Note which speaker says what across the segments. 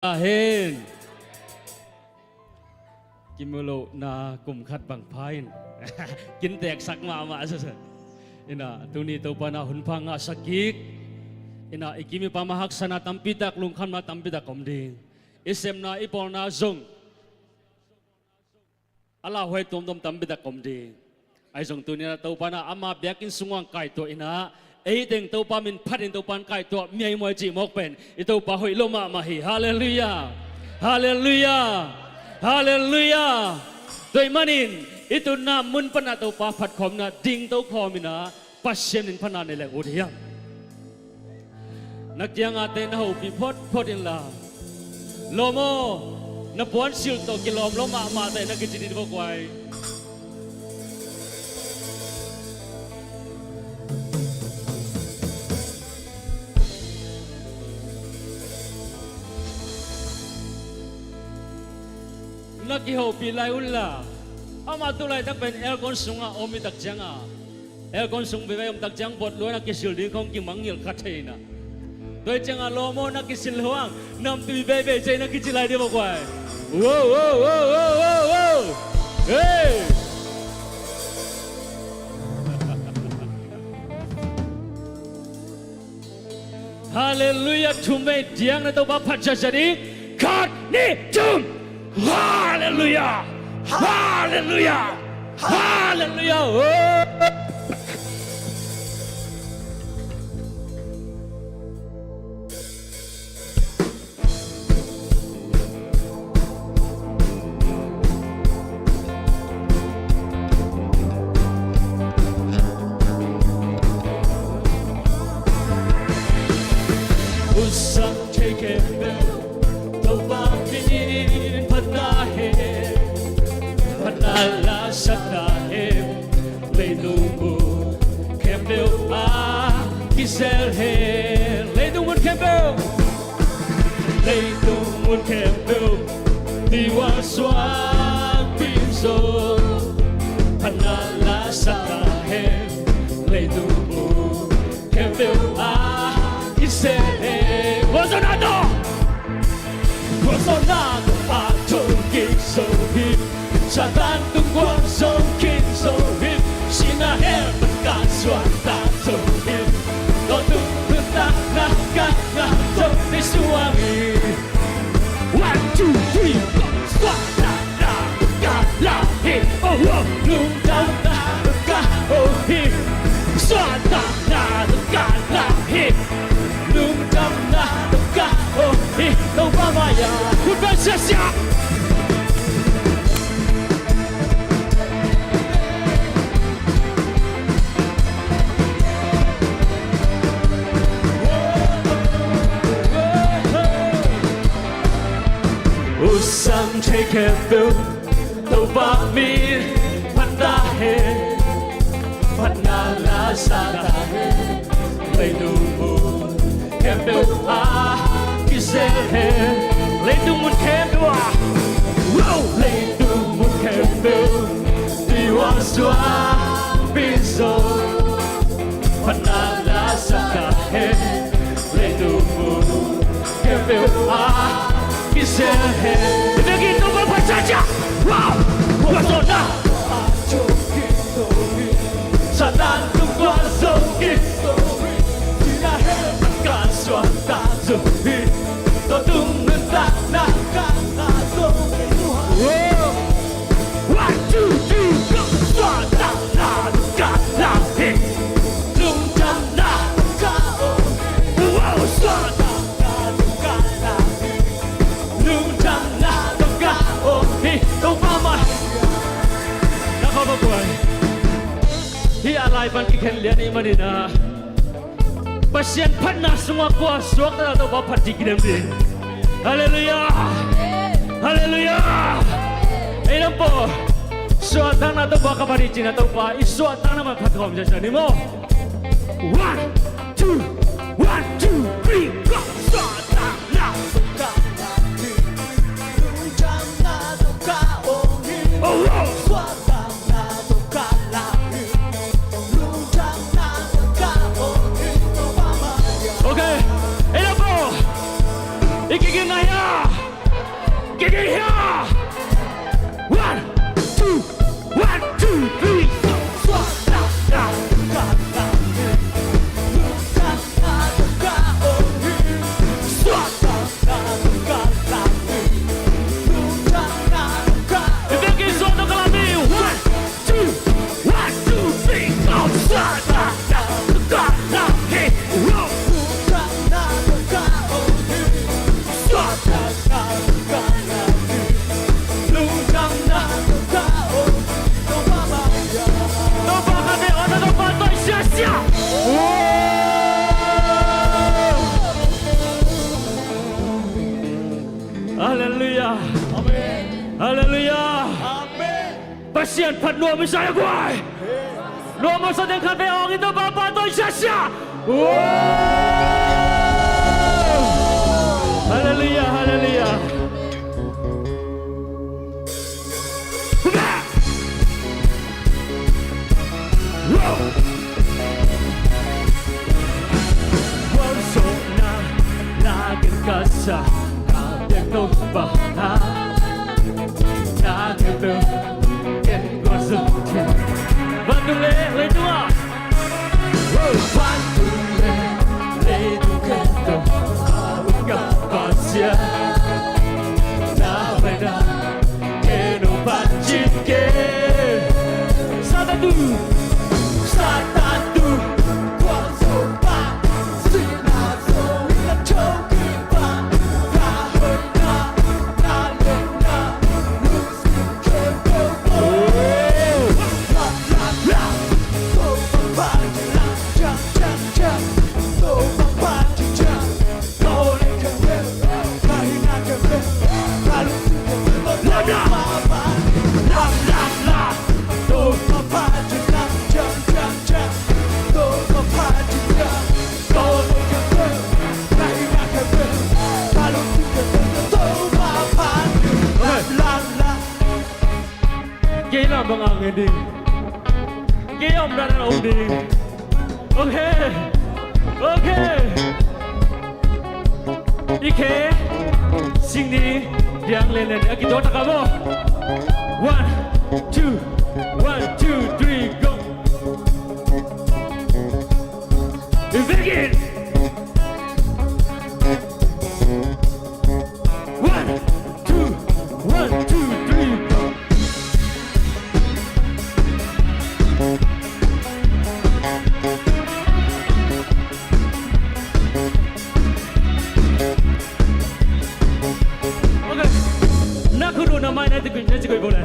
Speaker 1: Ahin Kimulo na kumkat bang pain Kintek sakma ama asasa Ina tuni to panahon pa nga sakik Ina ikimi pamahak sana tampidak lungkan ma tampidak komding Isem na ipol na zong Allah huay tom tampidak komding Ay zong tuni na to pana ama biakin sungwang kay to ina Eideng tau pamin patin tau pan kai tua miai moi ji mok pen itu pahui loma mahi haleluya haleluya haleluya doi manin itu namun pana tau pa phat khom na ding tau khomina pasien in pana ne le udiam nak jiang ate na ho pi phot in la lomo na puan sil to kilom loma ma te na ki ji di bo kwai Nakiho pilay ulla, ama tulay tak pen elkon sunga omi tak janga, elkon sung bebay tak jang bot luar nakisil di kong kimangil katena, toy janga lomo nakisil huang, nam tu bebay jay nakicilay di bokway, wow, hey. Haleluya tumay diang na to bapat jadi, kat ni tum. Hallelujah! Hallelujah! Hallelujah! Usang take it Panala sa kahim Leidungu Kembel Kiselhe Leidungun Kembel Leidungun Kembel Diwaswag Pinso Panala sa kahim Leidungu Kembel Kiselhe Bolsonaro Bolsonaro Atungig sohib Sa tantung kwang songkin sohib Sinahel Pagkat swata sohib Totung bentak Nakak Sohib suami 1, 2, 3, 4 Swata Nakak Lahir Oh, oh Nung daw Nakak Ohib Swata Nakak Lahir Nung daw Nakak Ohib Tau pamaya Kurbasasya Usang take it through Tau bakmin Pandahe Panala sadahe Leidumu Kembel Kiselhe Leidumun kembel Wow Leidumun kembel Diwaswa Pinso Panala sadahe Leidumu Kembel Kiselhe Begitu bapak saja Wow Kuasona Satan kuasa kita Tidak hebatkan suata zuhi Totung mentak nakak Zuhi Tuhan 1, 2, 3, go Suata nakak Lahir Nungkan nakak Wow Suata Hi alai ban ki khen lian ni manina pasien phanna sunga ko suak ta to ba phati ki dem di hallelujah hallelujah ei nampo suat tang na to ba ka bari china to ba I suat tang na ma phat khom ja sa ni mo 1 2 1 2 3 go suat tang na Oh, oh. Okay, ito po, ikikingaya. Get in here! 1, 2, 1, 2, 3, go! Swat, da, da, da, da. Swat, da, da, da, da. E perché sono calami? 1, 2, 1, 2, 3, go! Swat, da, da, da, da, hey, roll! Haleluya. Amin. Haleluya. Amin. Pasien pat luar saya gue. Luar masa yang kata orang itu bapa tu Indonesia. Haleluya. Haleluya. Persona lagi kasar. Don't bahas, nak tu, kuasa tu. Bantu le dua. Bantu le dua tu. Awak pasya, nak benda, keno bacit ke. Satu, kuasa pak, sinaso ina choki pak. Kailan bang ang ending? Kailan na ang ending? Okay. Okay. Ike, sini yang lenen. Kita otak kamu. 1, 2, 1, 2, 3, go. Begin. 1, 2, 1, 2, 3, go. Let's go, boleh.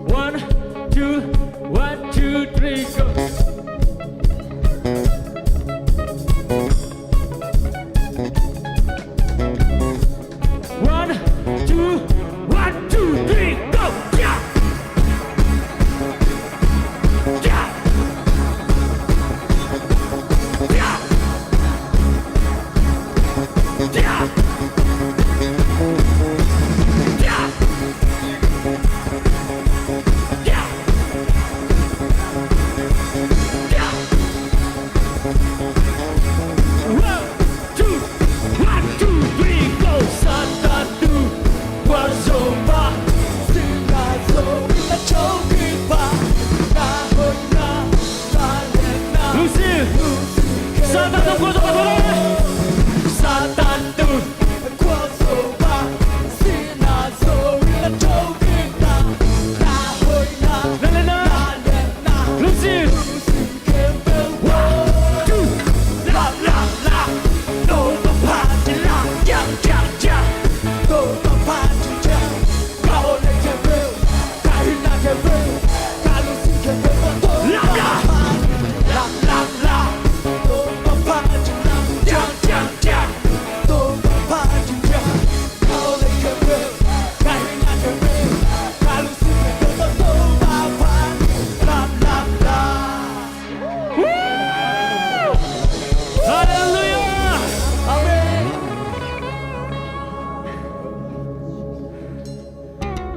Speaker 1: 1, 2, 1, 2, 3, go. One, two, 1, 2, 3, go. Yeah. Yeah. Yeah. Yeah.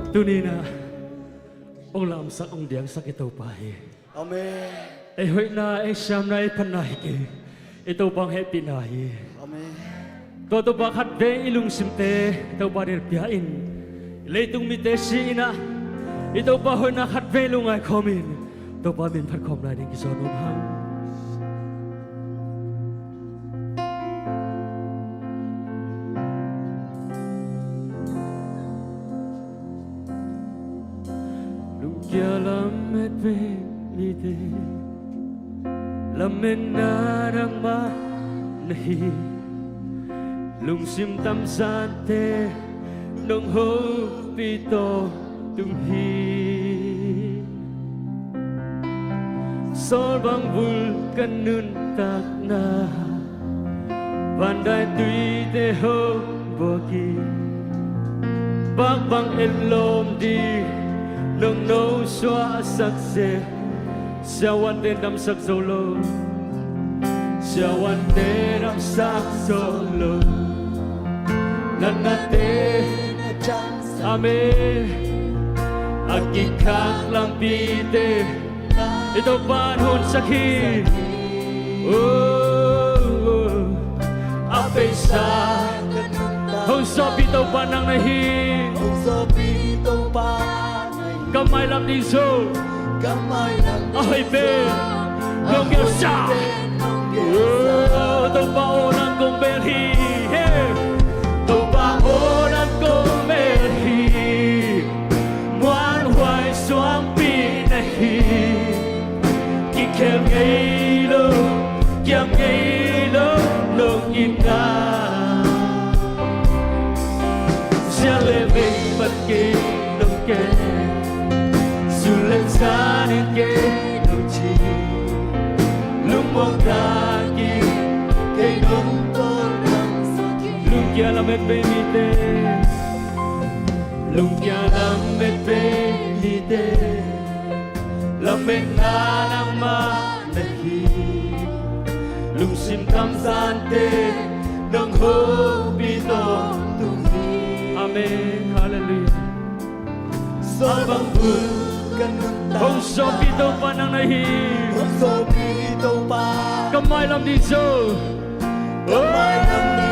Speaker 1: Tunina, ulam sa ungdiang sa itaw pahi.
Speaker 2: Amen.
Speaker 1: Hoy na siyam na ipanay ki. Ito pang happy nahi.
Speaker 2: Amen.
Speaker 1: to to ba khat ve ilung simte to ba der piain leitung mi te si ina ito pa hoi na khat ve lungai khomin to ba min phat khom lai ding ki so nom hang lung kia lam met ve mi te lam men na rang ma nahi lung sim tam san te nong ho pi to tung hi sol bang vul kan nun tak na van dai tui te ho bo ki bang bang en lom di nong no xóa sắc se sia wan te dam sak solo sia wan te dam sak solo nanate amen akikak lang pite ito panhon sakhi oh apay sa hong so pito panang nahi kamay lam di so ahoy be nong yau sa oh ito pa o nang kumbel hi ito pa o nang kumbel hi muan huay suang pinahi kikem ngay lo kiam ngay lo nong ina siya leving pat ki nong ke sulen sa ni ke nong chi lumong dagi kay nong Lumpia la met benite Lumpia la met benite La met na nang manahi Lung sim tam sante nang ho bito tumi Amen hallelujah Sabang bul Hong so bito pa nang nahi Hong so bito pa Kamay lam di so Kamay lam di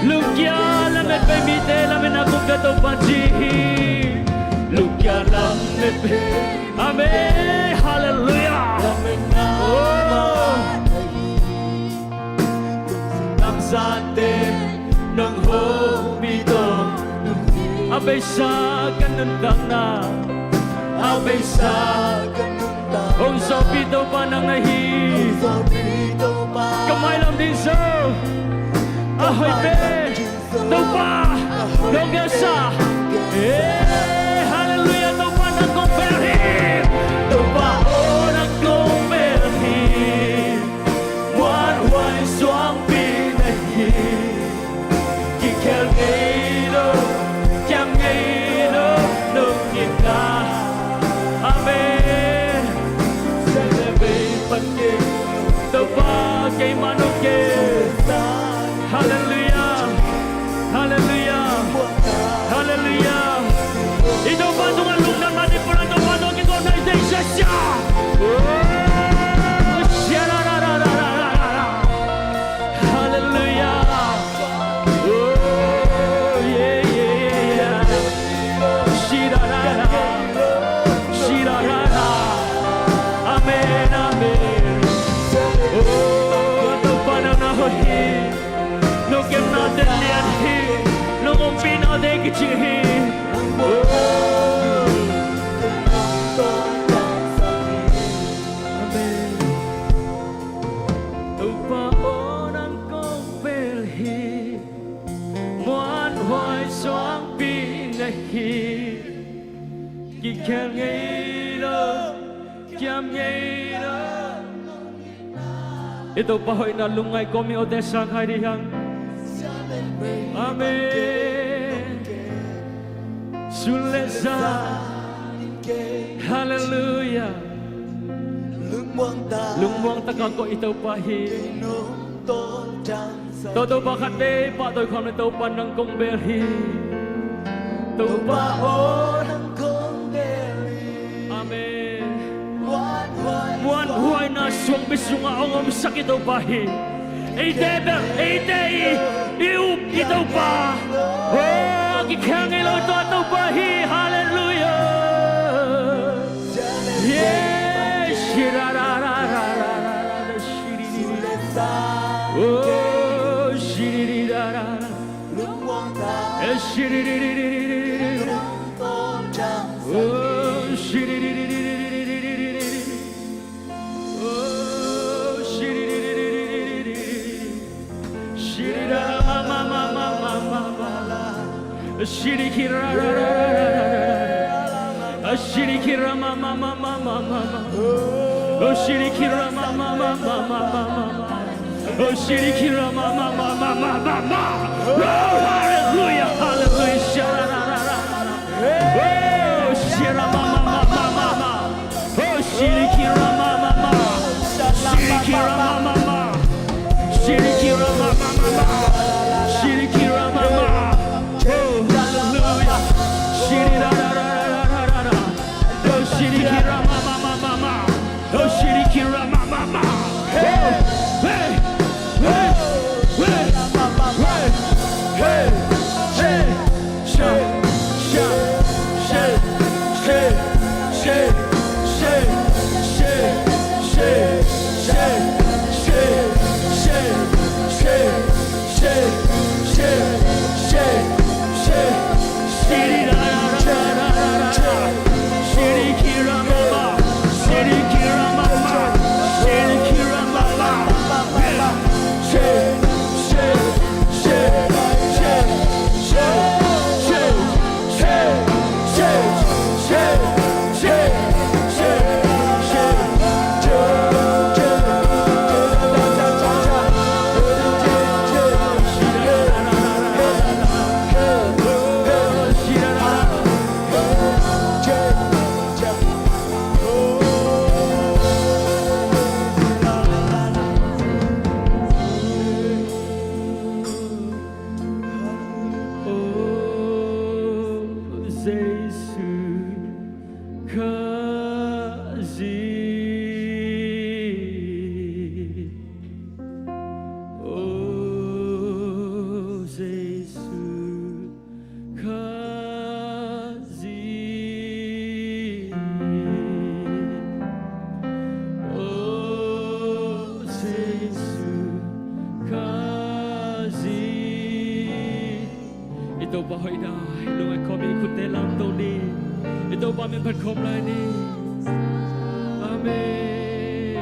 Speaker 1: Lukia la met pe mi te la men aku gato panji Lukia la met pe Amen hallelujah oh Nam sate nang ho bito Abay sa kanun tak na Abay sa kanun tak Hong so bito pa nang nahi Kamay lam din so ahoy be topa nong yasa hallelujah topa nang kumperhin topa o nang kumperhin wan huay suang pinahi kikel ngailo kiam ngailo nong kita amen selebe pake topa kay manuke Hallelujah, Hallelujah, Hallelujah. Ito ba tungan lungdan mati pula ito ba tungan ito na ito isasya? Hallelujah. Oh, yeah, yeah, yeah. Shirarara, shirarara. Amen, amen. Oh, ito pa na nahohi. No que nada le arhe, no combina de que chihe. Tupa orang kompelhi, muan hoy soang pinahi. Kikel ngailo, kiam ngailo. Ito pa hoy na lungay komi o desa kairihang. Amen. Sulesa. Hallelujah. Lungmuang takang ko ito pahi. Todo bakat de pa toy kom ito pa ng kong berhi. To pa o ng kong berhi. Amen. Muan huay na suang bisunga ongom sakit o pahi. Ito pa. Oh, kikangin lo to pa hi. Hallelujah. Yes. Shirararararara. Oh, shiririrara. Shiriririri. Oh, shiriririri. Oh, shiriririri. Shirira mama. Shirikira Shirikira mama Oh Shirikira mama Oh Shirikira mama Oh hallelujah Oh Shira mama Oh Shirikira mama Shirikira mama Shirikira mama Shirikira mama Shirikira mama, oh Shirikira mama, hey, hey, hey, hey, hey, Ito ba hoy na Lungay kami ikutin lang ito ni Ito ba amin pagkom lang ni Amen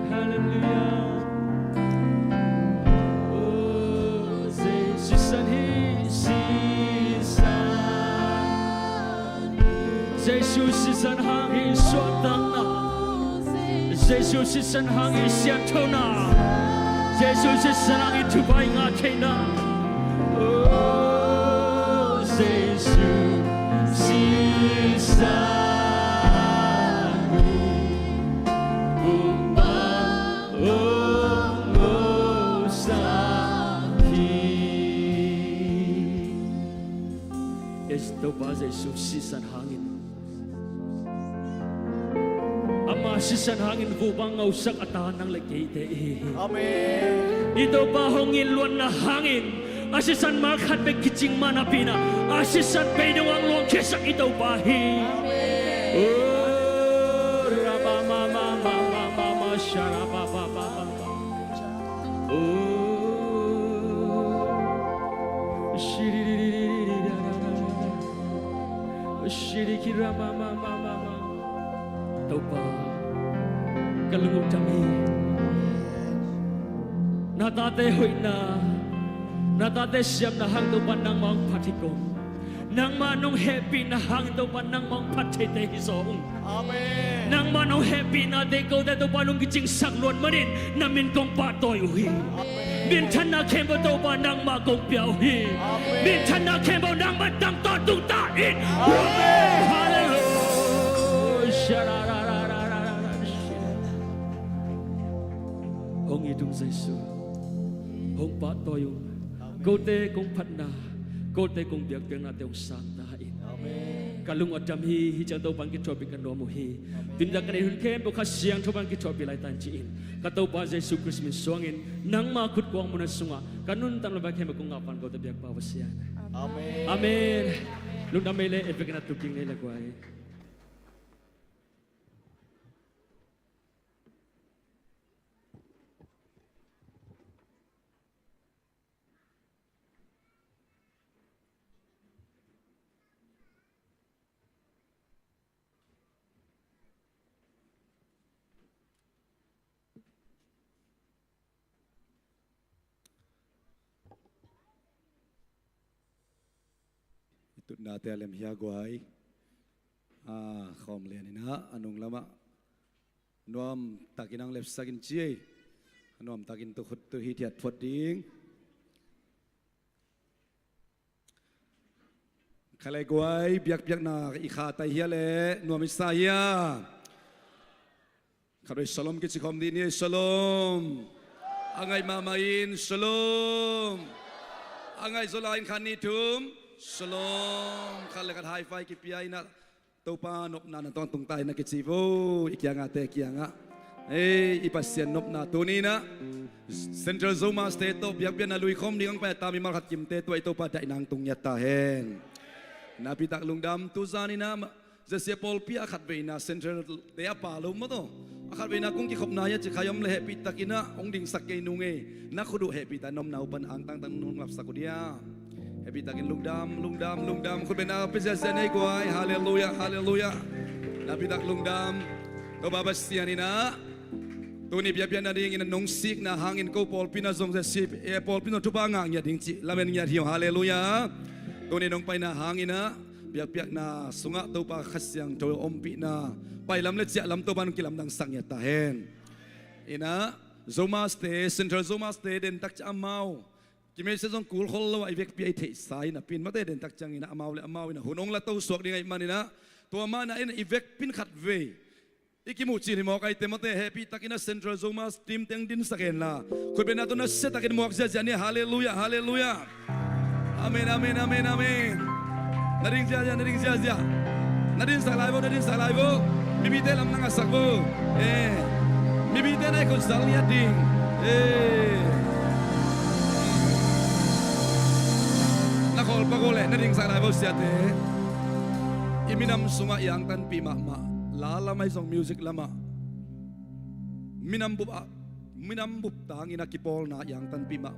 Speaker 1: Hallelujah Oh sisan hi sisan Jesus sisan hangin suatang na Jesus sisan hangin siato na Jesus sisan hangin tubay nga kay na Jesus sisaku umbangun sakit. Ito ba Jesus sisan hangin? Ama sisan hangin bubang ngausak atan ng lagkite.
Speaker 2: Amen.
Speaker 1: Ito ba hongilwan na hangin? Asisan makat be kicing manapina asisan be ang luang kesak ito bahi oh raba mama sharaba baba oh shirikira mama taupa kalungog kami natate hoy na Natate siyam na hangtupan ng mga patikong Nang manong happy na hangtupan ng mga patitehizong
Speaker 2: Amen.
Speaker 1: Nang manong happy na deko dito panong gitsing sakluan manin Namin kong patoyuhi Mintan na kembo to pa ng magongpiyawi Mintan na kembo ng matang tatung-tain Amen. Hallelujah Hong itong sa iso Hong patoyong Kote kong patna, kote kong biyak-biyak natin yung santain.
Speaker 2: Amen.
Speaker 1: kalung odam hi hijau tau pan ki topi kan domu hi tindak kan hun ken buka siang tau pan ki topi lai tan ciin katau pa Yesus Kristus min suangin nang ma kut kuang muna sunga kanun tam lebak hem ku ngapan ko tabiak pa wasian
Speaker 2: Amen.
Speaker 1: amen lung damele efekna tuking le lagwai
Speaker 3: Itu nate alem hiagwai khom lian ina anung lama nuam takinang lep sakin cie nuam takin tu khut tu hitiat foding khalai gwai biak na ikha tai hiale nuam isaya khabai shalom ki chikhom di ni shalom angai mamain shalom angai zolain khanitum Shalom, kalau kat high five kipiai nak topa nop na nantong tung tay na kitsivo ikianga te kianga ipasyan nop na tuni na Central Zoma State to biak biak na lui khom dingang pa tami marhat kim te to ito pa da inang tung yata hen napitak lungdam tu zani na Zesia Paul pi akhat be na Central te apa lo mo to akhat be na kung ki khop na ya chi khayom le happy takina ong ding sakke nunge na khudu happy ta nom na upan ang tang tang nung lap sakudia Happy takin lungdam kun bena pizza nei guai haleluya nabi tak lungdam to babas tianina to ni bia na ding in nong sik na hangin ko Paul pina zong se sip Paul pina tuba ngang ya ding chi lamen nya hiu haleluya to ni nong pai na hangina bia na sunga to pa khasyang to ompi na pai lam le chia lam to ban kilam dang sang ya ta hen ina Zoma State Central Zoma State den tak cha mau Kimel sezon kul khol ai vek pi ai thei sai na pin mate den tak chang ina amau ina hunong la to suak ding ai manina to mana ina ivek pin khat ve ikimu chi ni mo kai te mate happy takina Central Zoma team teng din saken la khobena to na se takin mo akja jani haleluya amen naring ja narin sa live bibite lam nang asakbo bibite na ko salya ding Nakol pagole na ring sa live siate iminam sunga yang tan pi ma lala mai song music lama minam bup tang ina kipol na yang tan pi ma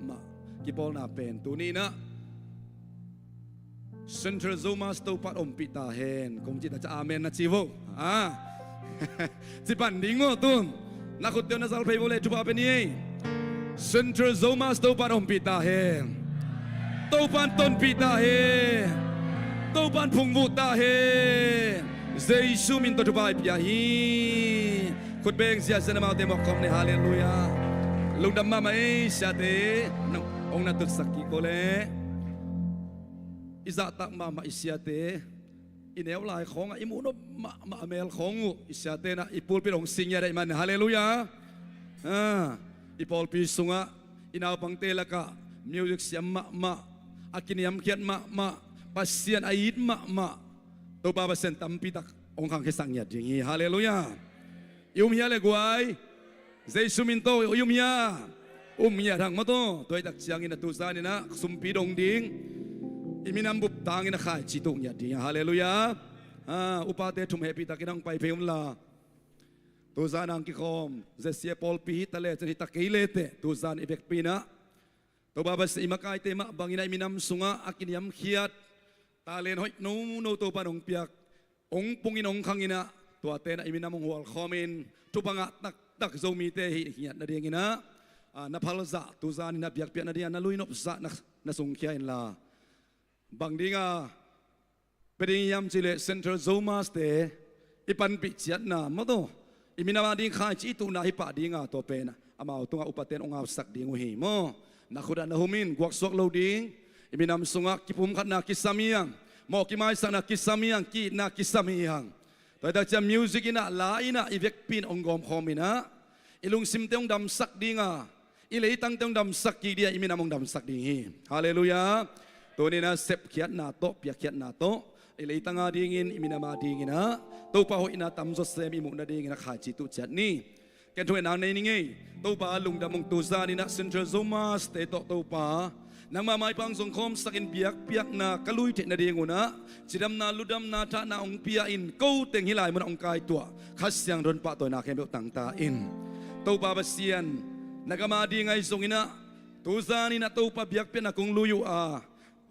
Speaker 3: kipol na pen tunina Central Zoma sto pat om pita hen kong cita cha amen na chivo si pandingo tun nakut na salpay bole chupa peni Central Zoma sto pat om pita hen Topan ton pita he Topan pungbu ta he Yesus minta tupai piahi Kut beng sia sana mau tembok kom ne haleluya Lungdam mama siate ong natuk saki kole Iza tak mama isiate Inew lai khong imuno ma amel khong isiate na ipul pirong singya dai man haleluya ipol pi sunga inaw pang telaka music siam ma akin yam kiat ma pasien ait ma to baba sen tampitak ong kang kesang ya dingi haleluya yumya le guai Yesus minto yumya dang mato toy tak siang ina tusan ina sumpi dong ding iminam bup tang ina khai chitung ya ding haleluya upate thum happy takinang pai pheum la tusan ang ki khom Zesia Paul pi tale chen takilete tusan ibek pina to babas imakai tema bangina minam sunga akin yam khiat talen hoi no to panong piak ong pungin ong khangina to atena iminam wal khomin to banga tak zomi te hiat na dingina na phalza tu zan na piak piak na dia na luinop sa na sungkhia in la bangdinga peding yam chile Central Zoma State ipan pi chiat na mato iminama ding khai chi tu na hipa dinga to pena amau tunga upaten ong sak ding hi mo nakuda na humin guak suak loading iminam sunga kipum khat na kisamiang mo kimai sang na kisamiang ki na kisamiang toda cha music ina la ina ivek pin onggom khomina ilung simteong dam sak dinga ilei tang teong dam sak ki dia iminam ong dam sak ding hi haleluya to ni na sep khiat na to pia khiat na to ไอเลยตั้งอาดิ่งอิมินามาดิ่งนะตัวป้าหอยนาตำจดเซมิมุนนาดิ่งนะขาจิตุจัดนี่แกทุกนางในนี่ไงตัวป้าลุงดำมงตูซานี่นะเซ็นทรัลโซมาสเตตตัวป้านางมาไม่ปังสงคมสักินเปียกนากลุยเทนนาดิ่งนะจิดำนาลุดำนาท่านาองเปียอินกูเต็งฮิลายมันองกายตัวขัดเสียงรนปะตัวนาเข้มเบลต่างตาอินตัวป้าเบเซียนนักมาดิ่งไงสงินะตัวซานี่นะตัวป้าเปียกเป็นนักงลุย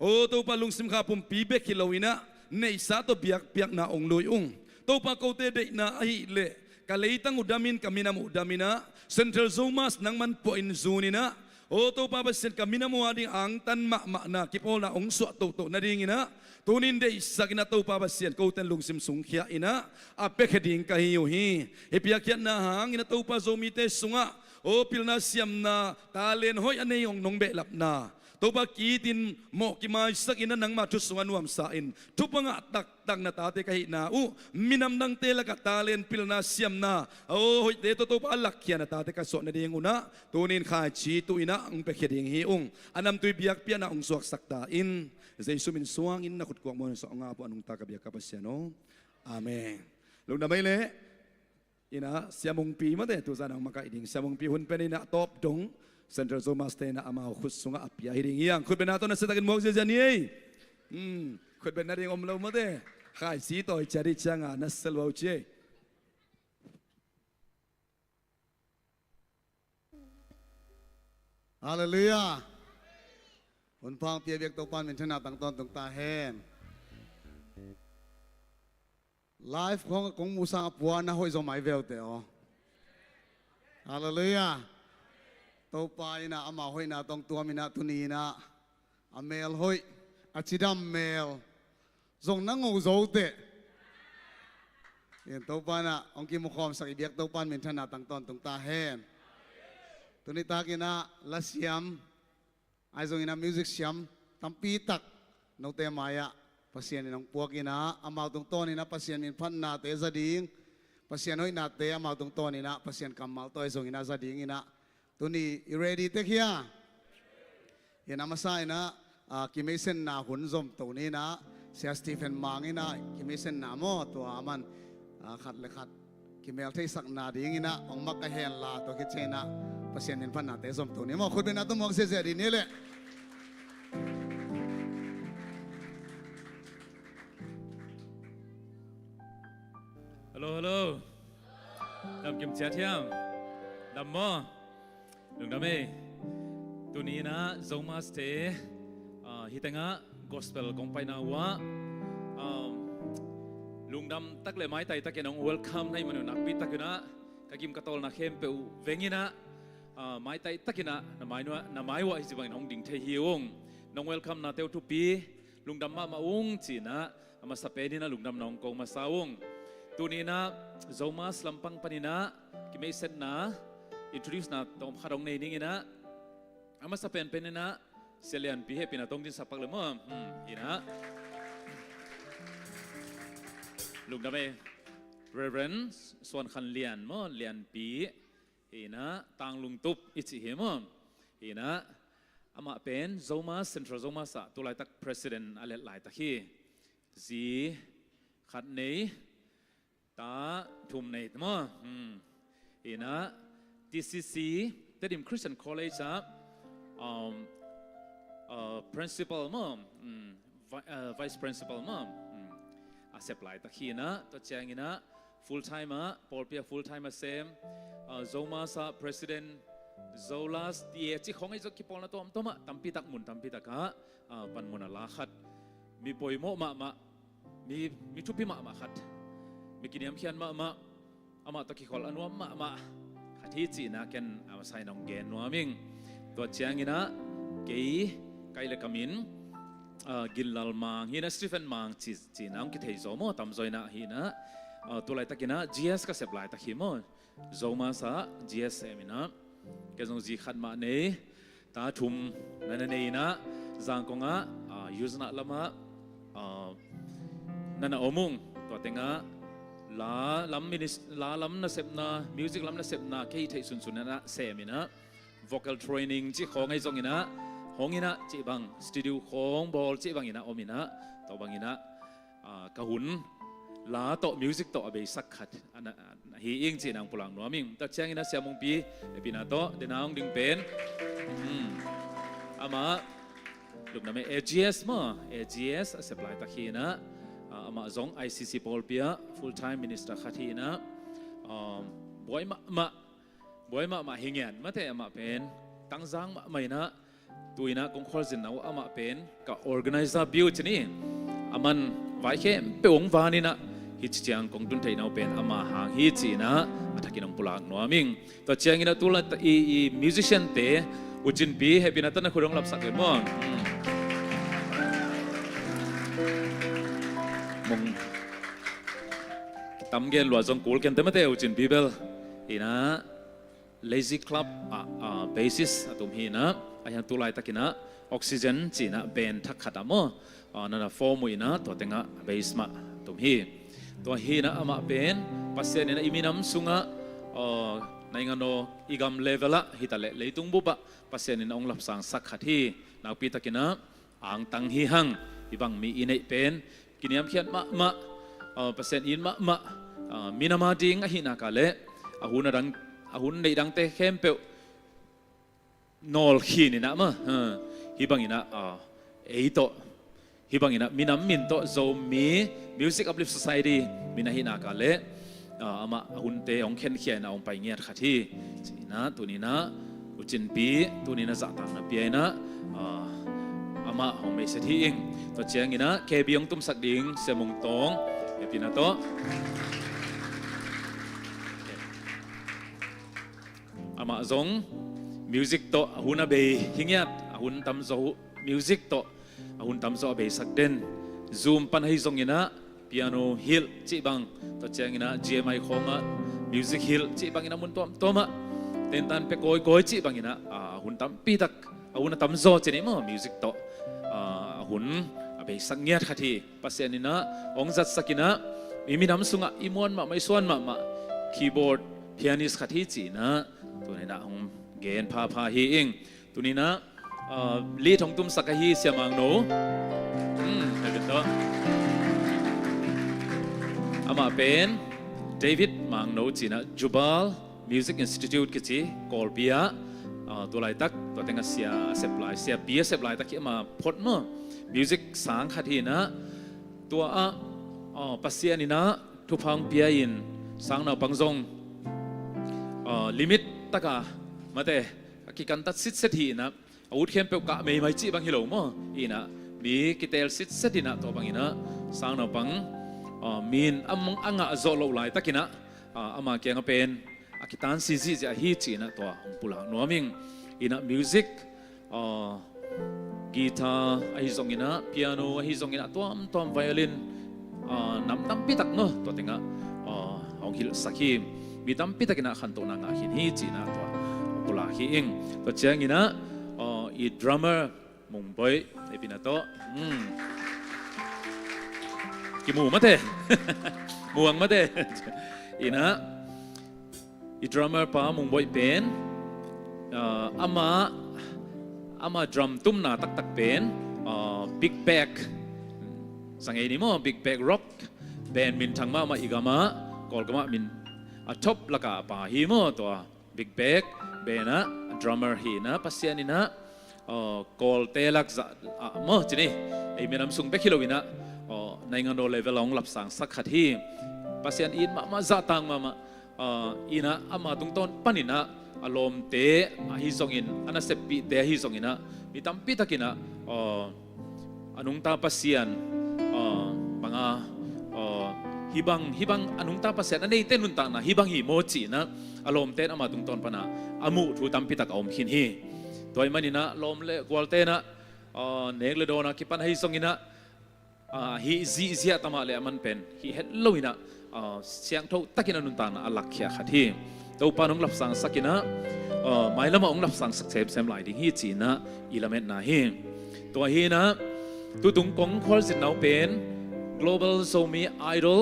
Speaker 3: โอ้ตัวป้าลุงสิมขาปุ่มปีเบกิโลวินะในสาตัวเปียกนาองลุยตัวป้าเขาเตะเด็กนาไอเล่กะเลยตั้งอุดามินกามินามุอุดามินะเซ็นทรัลโซมัสนังมันปอินซูนินะโอ้ตัวป้าเบสเซนกามินามัวดิ่งอังตันมะนะกิปโอนาองสวดตัวนาดิ่งนะตัวนินเดสักนะตัวป้าเบสเซนเขาเตะลุงสิมสุงเขียอินะอาเป็กดิ่งกะฮิวฮีเฮปียกยันนาหางอินะตัวป้าโซมิเตสุงะโอ้พิลนาเซียมนาตาเลนหอยอันนี้องนงเบลับนาตัวป้ากีดินหมอกกิมาสักอินะนังมาทุสวานุมสาอินทุปงะตักนาตาเตกะหินามินำนังเตละกะตาเลนพิลนาเซียมนาโอ้หอยเตตัวป้าลักเขียนาตาเตกะสอนนาเดียงอุนะตัวนินขาชีตุอินะองเปกเดียงฮีอันนำตุยเบียกเปียนาองสวกสักตาอินเจสุมินสวงอินนักขุดกวางมอนสองอาปุอันุงตากะเบียกะปัสยาโนอาเมนลุงนาไม่เละอินะเสียมงปีมาเตตัวซานังมากะอิดิงเสียมงปีหุ่นเป็นอินะตอบดงเซ็นทรัลโซมาสเตนะอามาขุดสุงอาเปียฮิดิงยังขุดเป็นนาตัวนั้นเสตักันมองเจจานี่ขุดเป็นนาเดียงอมเลวมาเตขายสีต่อยจาริจังอานัสเซลวาวเจ
Speaker 2: ฮาเลลูยาผลพองเปียเบียกตกปานเป็นชนะต่างตอนต่างตาแห้งไลฟ์ของมูซาปัวนะห้อยสมัยเวลเตอฮาเลลูยาตัวไปนะอามาห้อยนะตรงตัวมินะตุนีนะอเมลห้อยอาชิดัมเมลส่งนังงูโจเตเห็นตัวไปนะองกิมุขอมสักเบียกตัวปานเป็นชนะต่างตอนต่างตาแห้งตัวนี้ตากินะลาเซียมไอซงอินะมิวสิกเซียมตัมปีตักนเตมายะภาษาในน้องปวกินะอามาตรงต้นนี่นะภาษาในพันนาเตซาดิงภาษาในนาเตอามาตรงต้นนี่นะภาษากำมัลตัวไอซงอินะซาดิงอินะตัวนี้ ready เตคียเห็นอามาใส่นะกิเมเซนนาหุ่นซมตัวนี้นะเสียสตีเฟนมังอินะกิเมเซนนาโมตัวมันขัดเลยขัดกิเมลที่สักนาดิงอินะองมักกะเฮนลาตัวคิดเชนะภาษาในพันนาเตซมตัวนี้มอคุณเป็นนักตัวมองเสียดีนี่แหละ
Speaker 1: ฮัลโหลฮัลโหลดำกิมเจียเทียมดำมอลุงดำเอตัวนี้นะโซมาสเตฮิตังะกอสเปลกงไปนาวะลุงดำตักเลยไม้ไต่ตักยังองเวลคัมในมนุษย์นักบิดตักนะกะกิมกะตอลนักเข้มเปวเวงินะไม้ไต่ตักนะน้ำไม้วะน้ำไม้วะที่บังน้องดิ่งเทียงน้องเวลคัมนาเตวทุปีลุงดำมาอุ้งจีนะมาสเปนี่นะลุงดำน้องกงมาสาวงตัวนี้นะโซมาสลำปังปนินะกิไม่เซ็นนะอินโทรดิวส์นะตรงขาดองในนี้นะอามาสเปนเป็นนะเซเลียนปีเฮปินะตรงที่สับปักเลยมั้งอีนะลุงดำเอเรเรนส่วนขันเลียนมั้งเลียนปีอีนะต่างลุงตุบอิจิเฮมั้งอีนะอามาเป็นโซมาสเซ็นทรัลโซมาสตัวไล่ตักประธานอะไรหลายตักที่ซีขัดนี้ตาทุ่มในมั้งอีนะ TCC แต่ดิม Christian College อ่ะprincipal มั้งvice principal มั้งอาเซปไลตะขี้นะตัวเจ้างี้นะ full time อ่ะพอลเปีย full time อ่ะ same Zomasa president Zolas ที่จีของไอ้เจ้าคิปอลนะตัวมะตั้มปีตักมุนตั้มปีตักฮะปันมุนลาขัดมีปอยโมมามีทุบปีมาขัดมีกินยำเขียนมาอามาตะกี้ขอลอันว่ามาขัดที่จีนะกันอามาใส่น้องเกนนัวมิงตัวเชียงงี้นะเก๋ไก่เล็กกมินกินลลมังฮีนะสตีเฟนมังจีนะองคิดเฮโซโมตำซอยนะฮีนะตัวไรตะกี้นะ GS ก็เสพลายตะกี้โมโซมาซา GS เอมินะแกจงจีขัดมาเนตาทุ่มนั่นเองนะจังกงะยูสนะละมานั่นน่ะอมุงตัวเต็งะลาลำมินิสลาลำน่ะเสพนะมิวสิกลำน่ะเสพนะแค่ที่สุนนะเสมินะ vocal training จีของไอ้จงอินะของอินะจีบังสตูดิโอของบอลจีบังอินะอมินะตัวบังอินะ
Speaker 4: กะหุนลาโตมิวสิกโตอเบสักขัดอันฮีอิงจีนางปุลังนัวมิงตัดเชียงอินะเสียมงปีปีนาโตเดนางดิงเป็นอามาลูกน้ำAGS มั้ง AGS เสพลายตะคีนะอามาจง ICC พอลเปีย full time minister ขัดทีนะบอยมาหิงเงินมาแต่อามาเป็นตั้งจังมาไม่นะตัวนะกงขอจินนะว่าอามาเป็นกับ organizer build นี่อามันไว้แค่เปวงวานี่นะฮิตเจียงกงตุนไทยนาเป็นอามาหางฮิตจีนะอาทักกินองปุลากนัวมิงตัวเจียงอินะตัวละอี musician เตะอุจินปีให้ปีนัตันนักร้องรับสักเลยมั้งมงตั้มเกลว่าจงกูลกันเต็มเตะอุจินปีเบลอีนะ lazy club basis ตุ่มฮีนะอายังตัวไล่ตะกินะออกซิเจนจีนะเป็นทักขัดมั้งนั่นนะฟอร์มุยนะตัวเต็งะเบสมาตุ่มฮีตัวฮีนะอามาเป็นปัสเซนนะอิมินัมสุงะในงานโนอีกัมเลเวลละฮิตาเลเลยตุงบุบะปัสเซนนะองลับสังสักขัดฮีนักปีตะกินะอ่างตังฮีหังอีบังมีอินเอเป็นกินยามเขียนมะปัสเซนอินมะมินามาดิงฮินักเลอาหุนดังอาหุนในดังเตะเข้มเปนอลขีนี่นะมะฮิบังอินะเอโตฮิบังอินะมินามมินโตโซมีมิวสิกอัพลิฟต์โซไซตี้มินาฮินากาเลอามาหุ่นเตองเข็นเขียนองไปเงียดขัดที่นะตัวนี้นะอุจินปีตัวนี้นะจักตังนะเปียนะอามาของไม่เสถียงตัวเจียงอินะเคบิยงตุ้มสักดิ่งเสมงตองเอปินาโตอามาจงมิวสิกโตหุ่นอาเบยหิงยัดหุ่นตำโซมิวสิกโตหุ่นตำโซอาเบยสักเด่นซูมปันให้จงอินะปิอาโนฮิลจีบังตัวเจียงอินะ GMI ของอ่ะมิวสิกฮิลจีบังอินะมุนตัวมะเต้นตันเปโกยจีบังอินะหุ่นตำปีตักหุ่นตำโซเจนี่มั้งมิวสิกโตหุ่นอาเบยสักเงียดขัดที่ปัสเซนินะองจัดสักอินะมีน้ำสุงะอิมวนมาไม่ส่วนมาคีย์บอร์ดพิอานิสขัดที่จีนะตัวนี้นะของเกณฑ์พาฮีอิงตัวนี้นะลีดของตุ้มสักฮีเสียมังโนให้เป็นตัวอามาเป็นเดวิดมังโนจีนะจูบัลมิวสิกอินสติทิวต์กิจีกอลเบียตัวไลตักตัวเต็งเสียเซปไลเสียเบียเซปไลตักที่มาพดมั้งมิวสิกสังขัดฮีนะตัวปัสเซียนี่นะทุพังเบียอินสังนาปังซงลิมิตตะกามาเตะกิกันตัดสิทธิ์เสถีนะอาวุธเข้มเปลกะไม่จีบังฮิโลมั้งอีนะมีกิเตลสิทธิ์เสถีนะตัวบังอินะสังนาปังมีนอัมงอังะโจโลไลตะกินะอามาเกียงเป็นอากิตันซีซีจะฮีจีนะตัวของปุระนัวมิงอีนะมิวสิกกีตาร์ไอซงอินะเปียโนไอซงอินะตัวไวโอลินน้ำตั้มปิตักเนาะตัวเต็งะของฮิลสักฮีมีตั้มปิตักอินะขันโตนังหินฮีจีนะตัวปุระฮีอิงตัวเจียงอินะอีดรัมเมอร์มุงบอยเอปินาโตกิมูมาเตะมวงมาเตะอีนะอีดรัมเมอร์ป้ามุงบอยเป็นอามาดรัมตุ้มนาตักเป็นบิ๊กแบกสังเกตนี่มั้งบิ๊กแบกร็อกแบนมินทางมาอีกามากอลกามามินท็อปละกาป่าฮีมั้งตัวบิ๊กแบกเบนะดรัมเมอร์ฮีนะปัสเซียนี่นะกอลเตลักจะมั้งจีนี่ไอเมนัมซุงเบคิโลวินะในงานโดเลเวลองหลับสังสักขัดที่ปัสเซียนอินมาจะตังมาอินะอามาตุงต้นปันินะอารมณ์เตะฮิซงอินอันนั้นเสพปีเตะฮิซงอินะมีตั้มปีตะกินะอนุงตาปัสเซียนบางฮิบังอนุงตาปัสเซียนอันนี้เต้นุนตานะฮิบังฮิโมจินะอารมณ์เตะอามาตุงต้นปนะอามุทูตั้มปีตะกอมขินฮีตัวมันนี่นะลมเละกวลเตนะเนกเลโดนะคิปันฮิซงอินะฮีซีตมาเลยมันเป็นฮีเฮดโลวินะเสียงทุกตะกินนุนตานะอัลลักเขียขัดที่ตัวปานุงหลับสังสักนะไม่ละมาองหลับสังสักเซมไหลดิ้งฮีจีนะอิเลเมนต์นะฮีตัวฮีนะตัวตุงกงคอลสินเอาเป็น global Zomi idol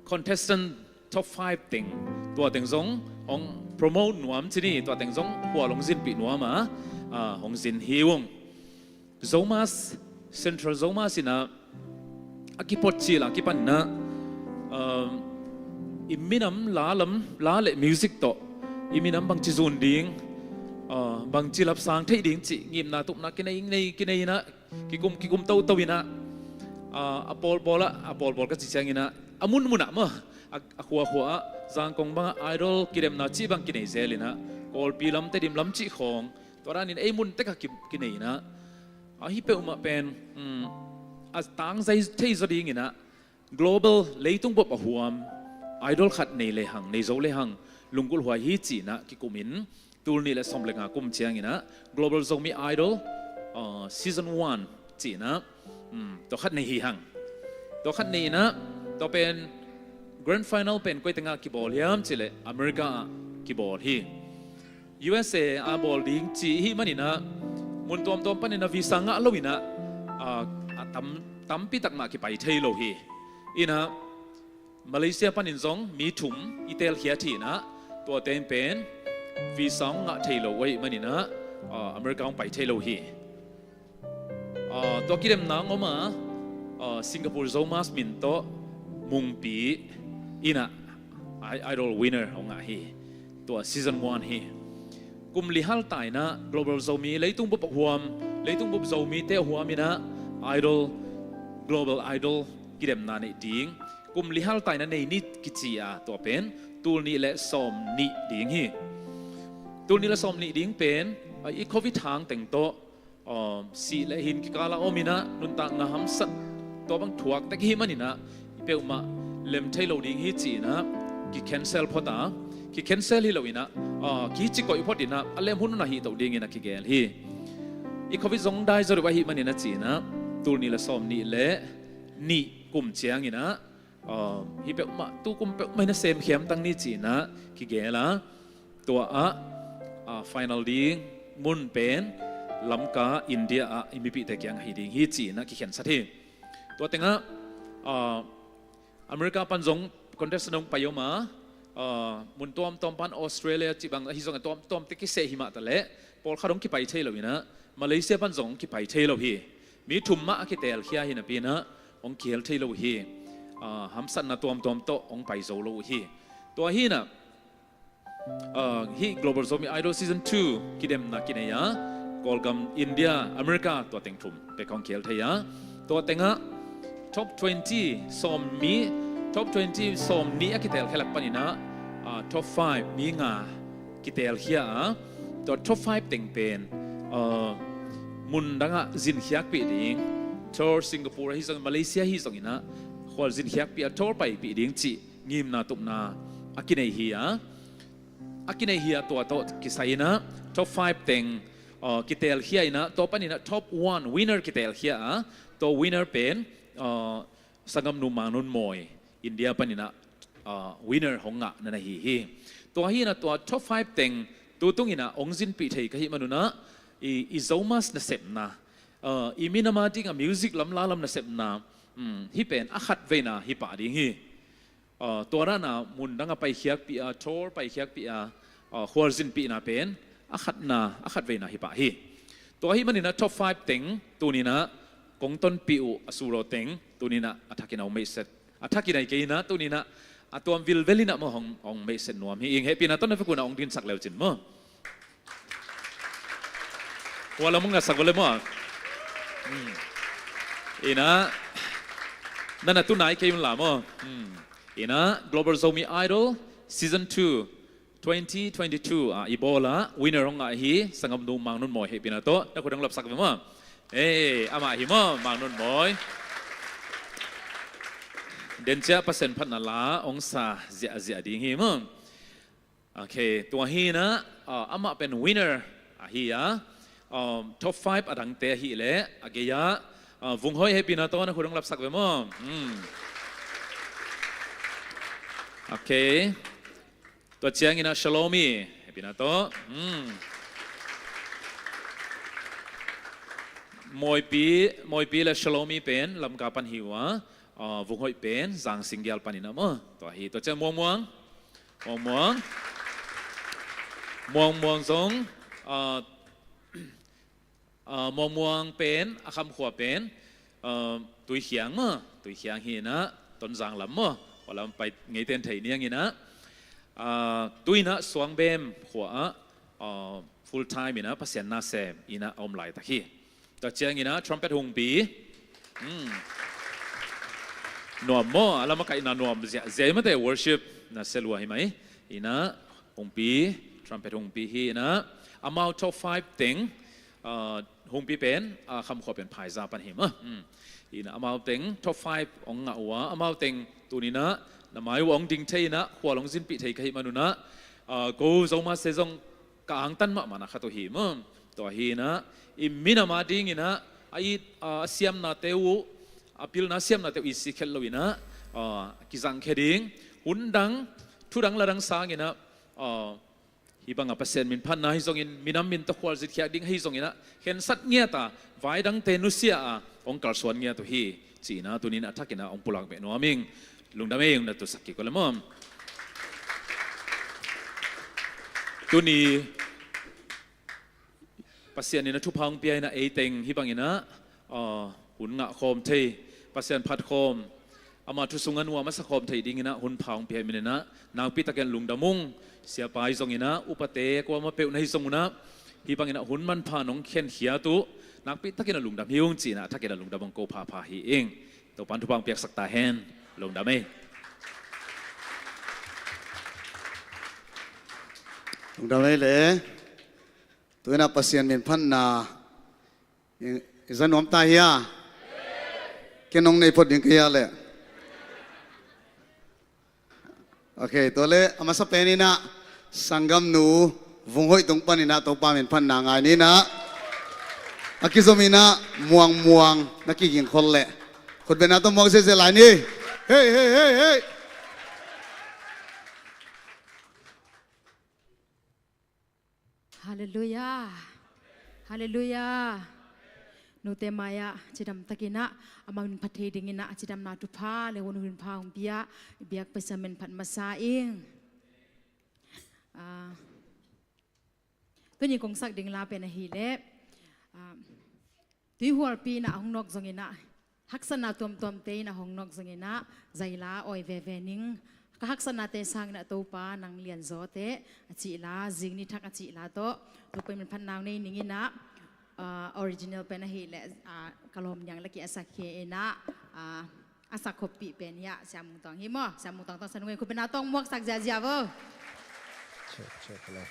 Speaker 4: contestant top 5ติงตัวเต็งซงองโปรโมทหน่วมที่นี่ตัวเต็งซงหัวลงสินปีหน่วมหงสินฮีวง Zomas Central Zomas สินะ aki pot chi la ki pan na iminam la le music to iminam bang chi zun ding bang chi lap sang thei ding chi ngim na tup na kinai na ki kum tau ina apol ka chi chang ina amun muna ma akhuwa zang kong bang idol kirem na chi bang kinai zelina kol pilam te dim lam chi khong toranin ei mun te ka kinai na hi pe uma pen as tang zai thei zoding ina global leitung bop ahuam idol khat nei le hang nei zo le hang lungkul hua hi chi na ki kumin tul ni le som le nga kum chiang ina global zomi idol season 1 chi na to khat nei hi hang to khat nei na to pen grand final pen koi tenga ki bol hiam chile america ki bol hi USA a bol ding chi hi manina mun tom panina visa nga lowina tam pi tak ma ki pai thei lo hi ina Malaysia panin zong mi thum itel khia thi na to ten pen visa nga thei lo wei manina America ong pai thei lo hi to kirem na ngoma Singapore zomas min to mung pi ina idol winner honga hi to season 1 hi kum lihal tai na global zomi leitung bop huam leitung bop zomi te huamina idol global idol kirem na nei ding kum lihal tai na nei ni kichia to pen tul ni le som ni ding hi tul ni le som ni ding pen i covid thang teng to si le hin ki kala omina nun ta nga ham sat to bang thuak tak hi manina peuma lem thailo ding hi chi na ki cancel phota ki cancel hi loina ki chi ko iphodina alem hun na hi to ding ina ki gel hi i covid zong dai zor wa hi manina chi na tul ni la som ni le ni kum chiang ina hi pe ma tu kum pe mai na sem khiam tang ni chi na ki gela to final ding mun pen lamka india imipi te kyang hi ding hi chi na ki khen sa thi to tenga America pan zong contest nong payoma mun tom pan Australia chi bang hi zong tom te ki se hi ma ta le pol kharong ki pai thei lo ina Malaysia pan zong ki pai thei lo hi mi thum ma ki tel khia hi na pi na ong khel thei lo hi ham san na tom to ong pai zo lo hi to hi na hi global zombie idol season 2 kidem na kineya kolgam India America to teng thum pe kong khel thei ya to tenga top 20 som mi top 20 som ni akitel khelak panina top 5 mi nga kitel khia to top 5 teng pen mun danga zin khiak pi ding tor Singapore hi song Malaysia hi song ina khol zin khiak pi tor pai pi ding chi ngim na tup na akinai hi to kisaina top 5 teng kitel khia ina to panina top 1 winner kitel khia to winner pen sangam nu manun moi India panina winner honga nana hi to hi na to top 5 teng tu tung ina ongjin pi thei ka hi manuna i zomas na sepna i minamati nga music lam na sepna hi pen akhat veina hi pa ding hi to ra na mun danga pai khiak pi thor pai khiak pi khwarzin pi na pen akhat veina hi pa hi to hi manina top 5 teng tu ni na kong ton piu asuro teng tunina athakina mai set athakina keina tunina atom vil velina mo hong mai set nuam hi ing happy na ton na kuna ong din sak leu chin mo wala munga sagole mo ina nana tunai keim la mo ina global zomi idol season 2 2022 ibola winner honga hi sangam nu mangnun mo happy na to na kudang lap sak mo ama hi mo mangnun boy den chia percent phat na la ong sa zia ding hi mo okay to hi na ama pen winner hi ya top 5 adang te hi le ageya vung hoi happy na to na kudang lap sak mo okay to chiang ina shalomi happy na to moi pi la shalomi pen lam ka pan hiwa vung hoi pen zang singyal panina mo to hi to cha muang zong muang pen akham khwa pen ตุยเขียงมั้งตุยเขียงเฮียนะต้นจางลำมั้งพอเราไปไงเต้นไทยเนี่ยงี้นะตุยนะสวงเบมหัวfull time นะภาษาหน้าเซมอีนะอมไหลตะกี้ต่อเจียงงี้นะ trumpet หงปีนวมมั้งเรามาไก่นานวมเจมันแต่ worship นะเซลัวเห็นไหมอีนะหงปี trumpet หงปีฮีนะอามาtop 5 thing หงปีเป็นคำขอเป็นพายซาปันหิมอีนะอามาเต็ง top 5องอาอามาเต็งตัวนี้นะนหมายว่าองดิงเทนะหัวลงสินปีเทยให้มานุนะกูจงมาเสจงกางตันมานะขัดตัวหิมตัวหีนะอิมินามาดิ้งนะไอ้เสียมนาเตวพิลนาเสียมนาเตวอิสิเคลวินะกิจังเคดิ้งหุ่นดังทุดังละดังสางนะฮิบังอาเปเซนมินพันนะฮิซงอินมินามินตะควอลจิตแขดิ้งฮิซงอินะเห็นสัตเงียตาไว้ดังเตนุเซียองกาลสวนเงียตัวฮีจีนะตัวนี้นะทักกินะองปุลักเบนัวมิงลุงดำเองนะตัวสักกี่คนละมั้งตัวนี้ปัสยานี่นะทุพพังเปียนะเอเต็งฮิบังอินะหุ่นงะโคมเทปัสยานพัดโคมอามาทุสุงันวัวมัสโคมเทดิ้งอินะหุ่นพังเปียมินนะนางปิตะเกนลุงดำมุงเสียไปทรงอินะอุปเตกว่ามาเปลในทรงนะฮิบังอินะหุ่นมันพานองเขียนเขียตุนางปิตะเกนลุงดำฮิวงจีนะถ้าเกนลุงดำมงโกพาพาฮีเองตัวปันทุพพังเปียกสักตาแฮนลงดำเอง
Speaker 2: ลงดำเลยตัวน่ะปัสยานเป็นพันนาอิจานอมตาเฮียแกน้องในพอดิ้งเฮียเลยโอเคตัวเล่อามาสเปนี่นะสังกัมนูวงห้อยตรงปานี่นะตัวปาเป็นพันนางไงนี่นะอากิโซมินะม่วงนักกินคนแหละคนเป็นนักต้องมองเสียหลายนี่เฮ้ย
Speaker 5: ฮาเลลูยาฮาเลลูยานูเตมายาจิดำตะกินะอามังพัดเทดิงินะจิดำนาตุพาเลวนุนพาของเบียเบียกไปสมันพัดมาซาเองตัวนี้คงสักดิ่งลาเป็นฮีเล่ตัวหัวปีนะหงนกจงอินะฮักษณะตัวเตนะหงนกจงอินะใจลาออยเวนิงก็ฮักษณะเตสังนะตัวปานังเลียนโซเตจิลาจิงนิทักจิลาโตตัวเป็นพันนางในนิงินะออริจินัลเป็นฮีเล่กลมยังละกิอาศักเคนะอาศักขบปีเป็นยะสามุงตองฮิมอสามุงตองต้องสนุกคุณเป็นนาต้องมวกสักเจียบ
Speaker 6: เช็คเลย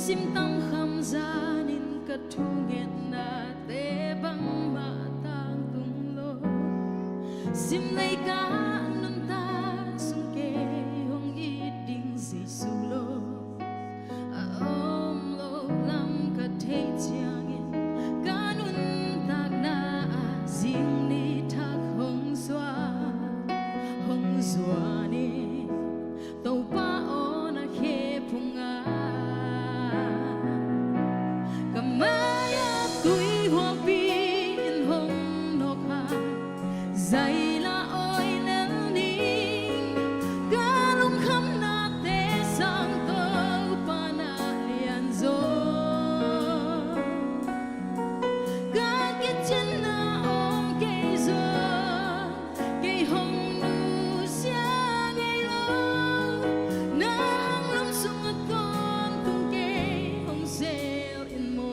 Speaker 5: sim tâm khăm gia nên cất thu nghiệt na tê băng mà tang tung lô sim lấy cá nâng ta sung kê hong y đinh gì su lô ôm lô lam cất thế chiang in cá nun tạc na riêng ni thác hong xoa ni tàu pa o na khe phung a Kamaya tui hoa pin hong nọc ha dày la oi nang ning ga lung kham na te sang tơ pa na lian zo ga kit chen na ong ke zo ke hong nu sia ngay lo na hang lum sung at con tung ke hong sail in mo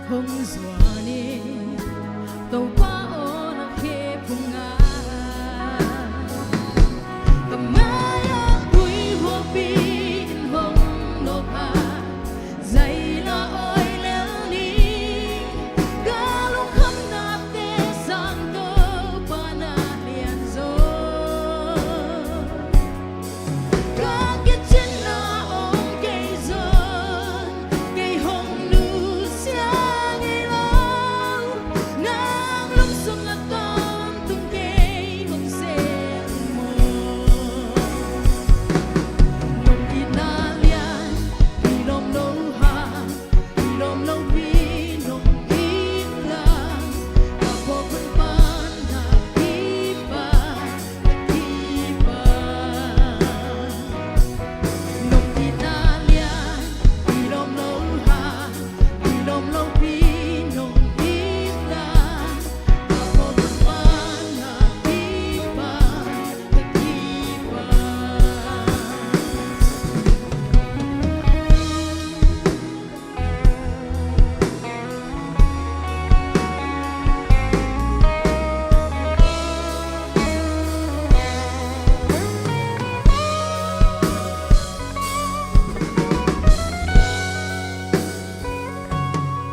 Speaker 5: hong zua ni tàu pa o na khe punga kamaya pui ho pin hong no pa zai la oi leo ni ga lu kham na te sang to pa na lian zo ga ke chen na ong ke zo ke hong nu sia ni lo nang lum sung a tom tung ke hong se mo nong ki na lian ki lom lo ha ki lom lo pi nong ki la ka po kun pan na ki pa nong ki na lian ki lom lo ha ki lom lo pi nong ki la ka po kun pan na ki pa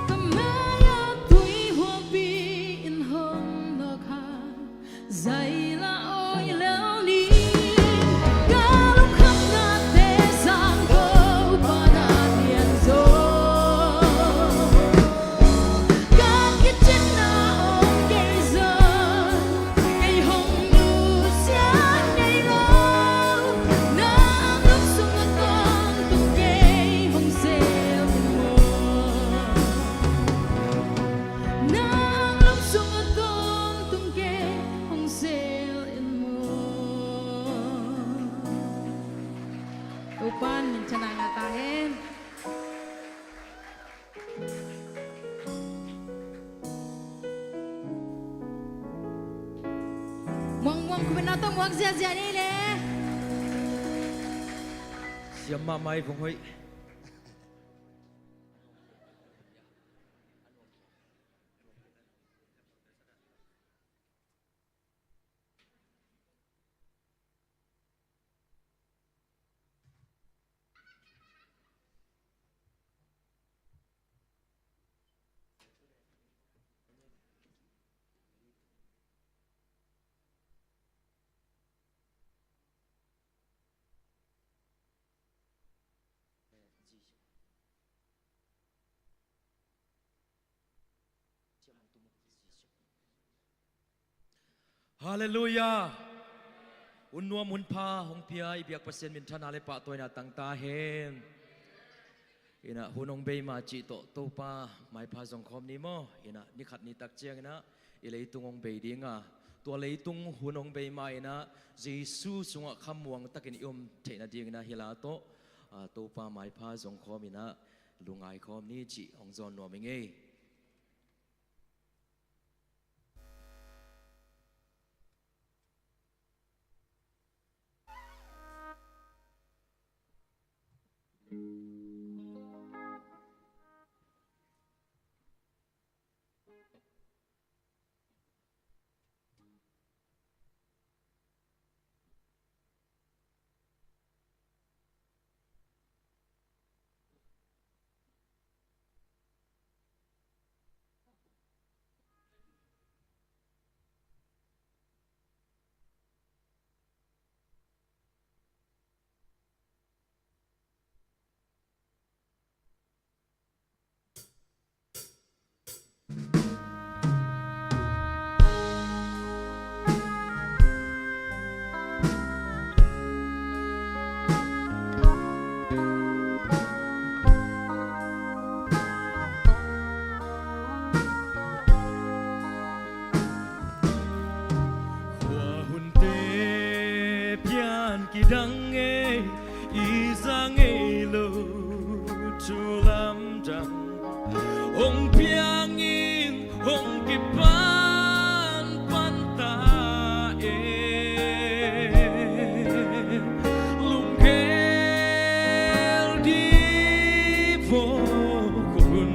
Speaker 5: kamaya tui ho pi in hong no kha zai la oi leo ni ga lu kham na te sang ko pa na lian zo ga ki chen na ong ke zo ke hong nu sia nei lo na lum sung a tom tung ke hong se mo nang lum sung a tom tung ke hong sel in mo upan min chana nga tahen mong mong kumin na to mong zia zia ni le
Speaker 6: Siam ma mai phong hoi. Hallelujah. Unwa munpa hong pia ibiak pasien min thana le pa toina tang ta hen. Ina hunong bei ma chi to pa mai pha jong khom ni mo ina ni khat ni tak chiang ina ilei tungong bei dinga to lei tung hunong bei ma ina Jesu sunga khamwang takin theina ding na hila to pa mai pha jong khom ina lungai khom ni chi hong zon no minge. Dang e isang elo chulam jang ong piangin ong kipan panta e lungkel di kun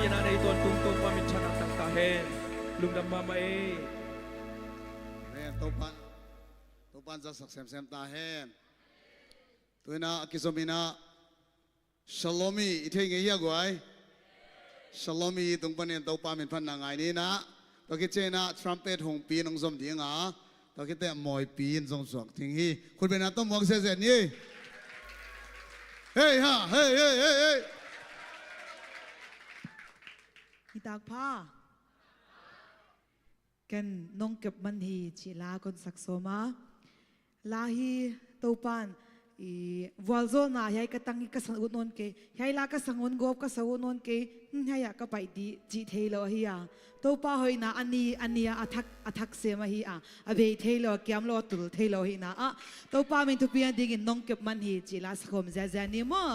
Speaker 6: na na ito ang tungtong pamitsan ang tangtahin. Lungdam mama
Speaker 2: Ayan, tupan sa saksem-sem tahen. Tuwi na kisomina, Shalomi, itay ngayon guay. Shalomi itong panin tupan min pan na ngay ni na. Pakitse na trumpet hong pinong zom di nga. Pakitse moy pin zong sok tinghi. Kun ben atom wag se ni. Hey ha, hey hey hey hey.
Speaker 7: Itag pa. Kan nong kep man hi chila kon saksoma. Lahi topan i walzo na yai katangi ka sangunon ke yai la ka sangon gop ka saunon ke haya ka pai di ji thelo hi a topa hoi na ania athak se ma hi a abe thelo kyam lo tul thelo hi na a topa min tu pian ding nong kep man hi chila sakom za ni mo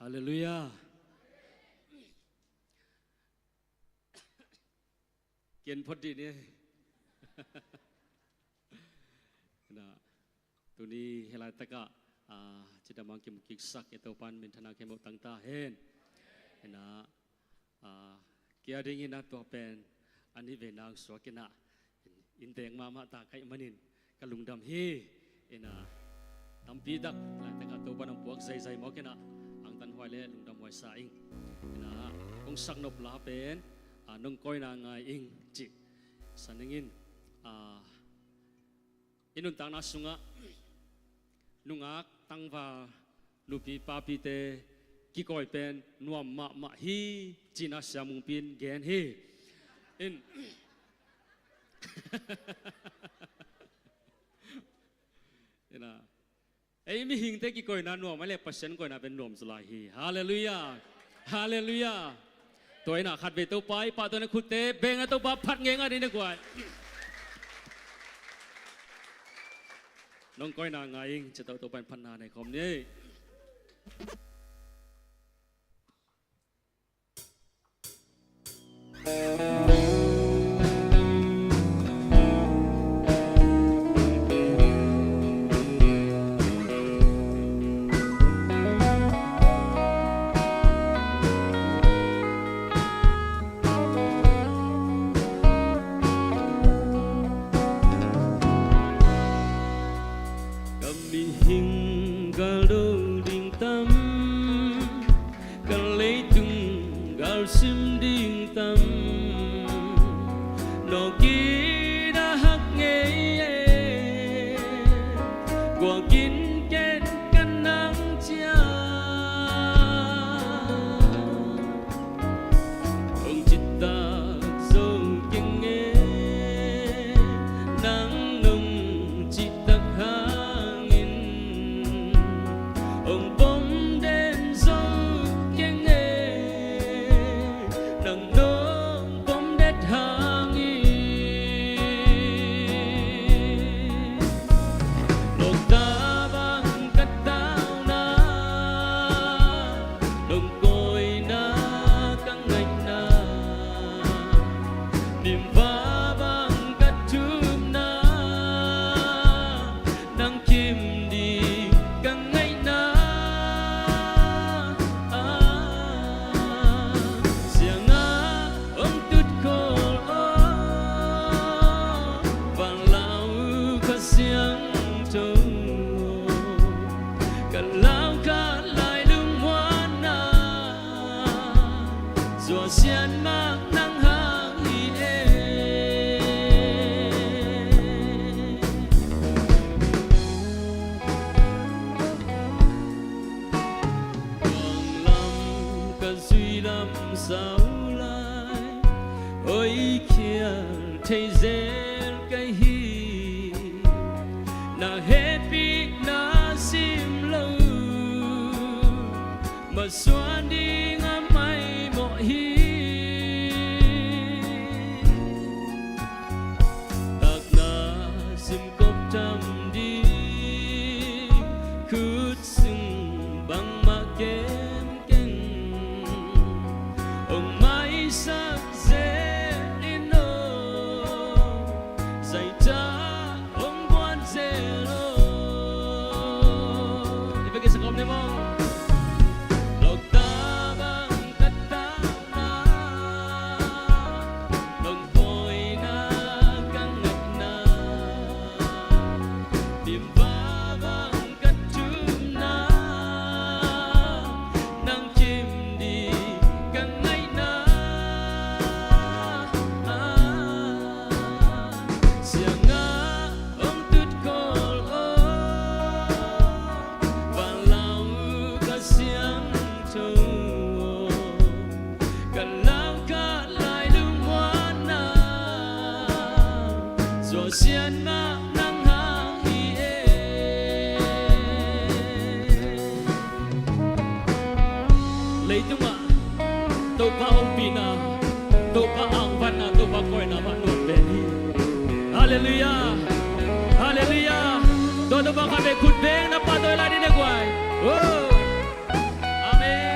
Speaker 1: ฮาเลลูยาเกียนพอดีเนี่ยนะตัวนี้เฮลัยตะกะจิตามังกิมกิกสักเอตปันมินธนาเคมตังตาเฮนนะเกียร์ดิ่งนะตัวเป็นอันนี้เวนางสวกินะอินเตงมาตาไกมันินกะลุงดำฮีนะทำปีดักหลายตะกะตัวปันพวกใจมอกินะอังตันหอยเล่ลุงดำหอยสายนะคงสักนบลาเป็นนงก้อยนางไงอิงจิสันนิงอินุนตังนาสุงะนุงอักตังวาลูปีปาปีเตกิก้อยเป็นนัวมะฮีจีน่าสามุงปินเกนฮีอินนะไอ้มีหิงเตกิก้อยนานัวไม่เล็กเปอร์เซ็นต์ก้อยนาเป็นนวมสลายฮีฮาเลลูยาฮาเลลูยาตัวน่ะขัดเวตัวไปป่าตัวนั้นขุดเตะเบงตัวป่าพัดเงงอะไรนี่กว่าน้องก้อยนางไงจะตัวเป็นพันนาในคอมนี้ฮาเลลูยาฮาเลลูยาตัวบังคับให้ขุดเบงนะป้าตัวลาดีดีกว่าโอ้อาเมน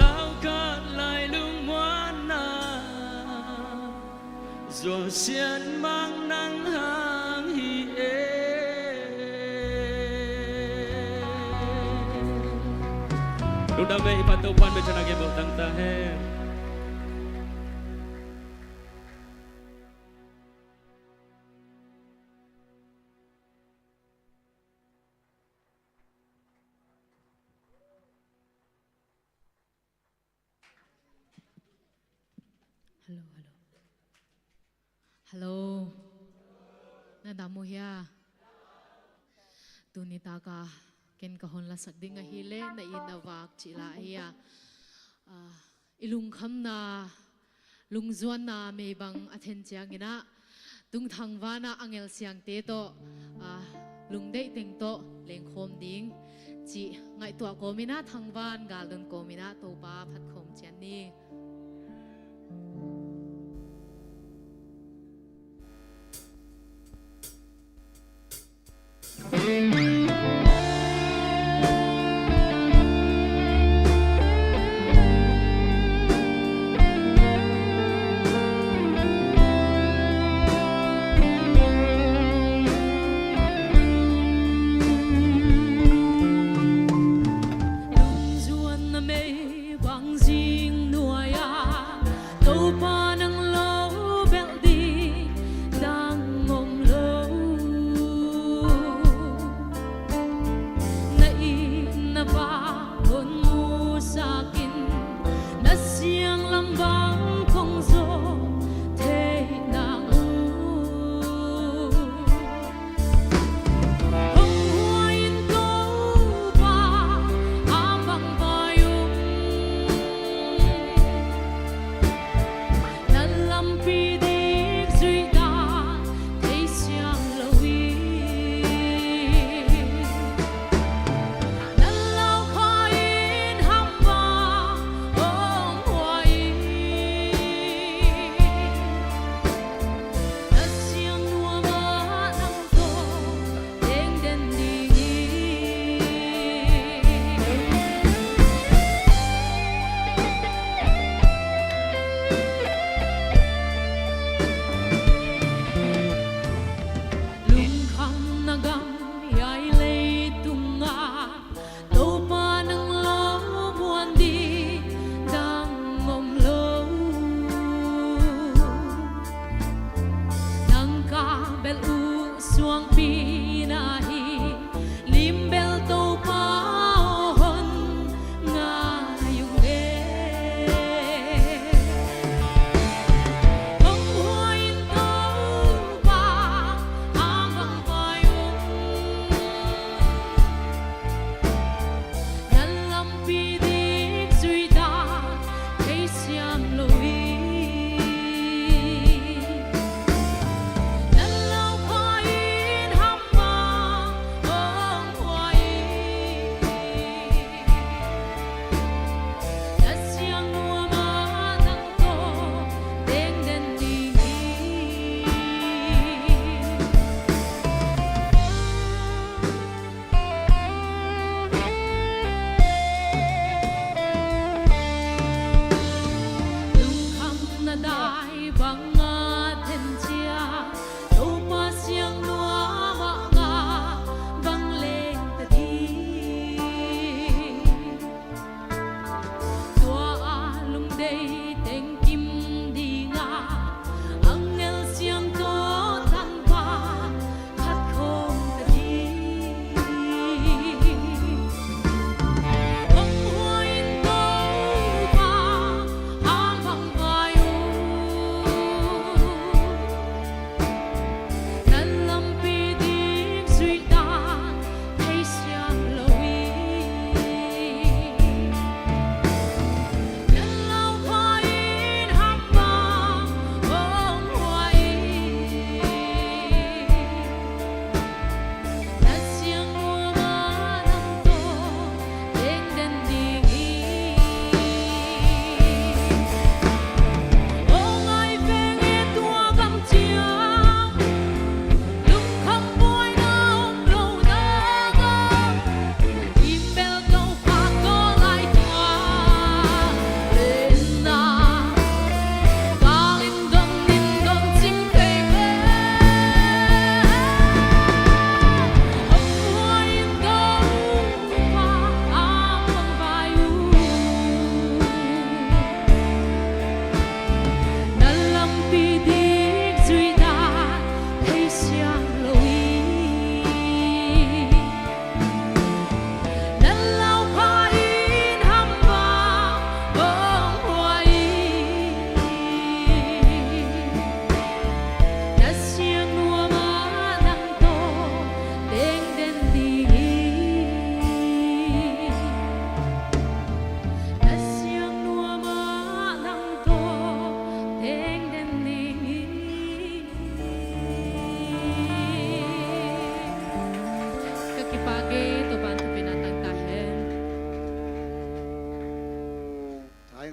Speaker 1: lao cát lại lung hoa na ruộng xiên mang nắng hàng hi lúc đam mê ipan tau pan bencana game tang tahen
Speaker 5: Hello. Nadamu ya. Tunita ka ken kahon la sakding nga hile na inawak chila iya. Ilung kham na lungzuan na may bang athen chiang ina. Tung thangwa na angel siang te to lungdei teng to leng khom ding. Chi ngai tua komina thangwan galun komina to pa phat khom chian ni.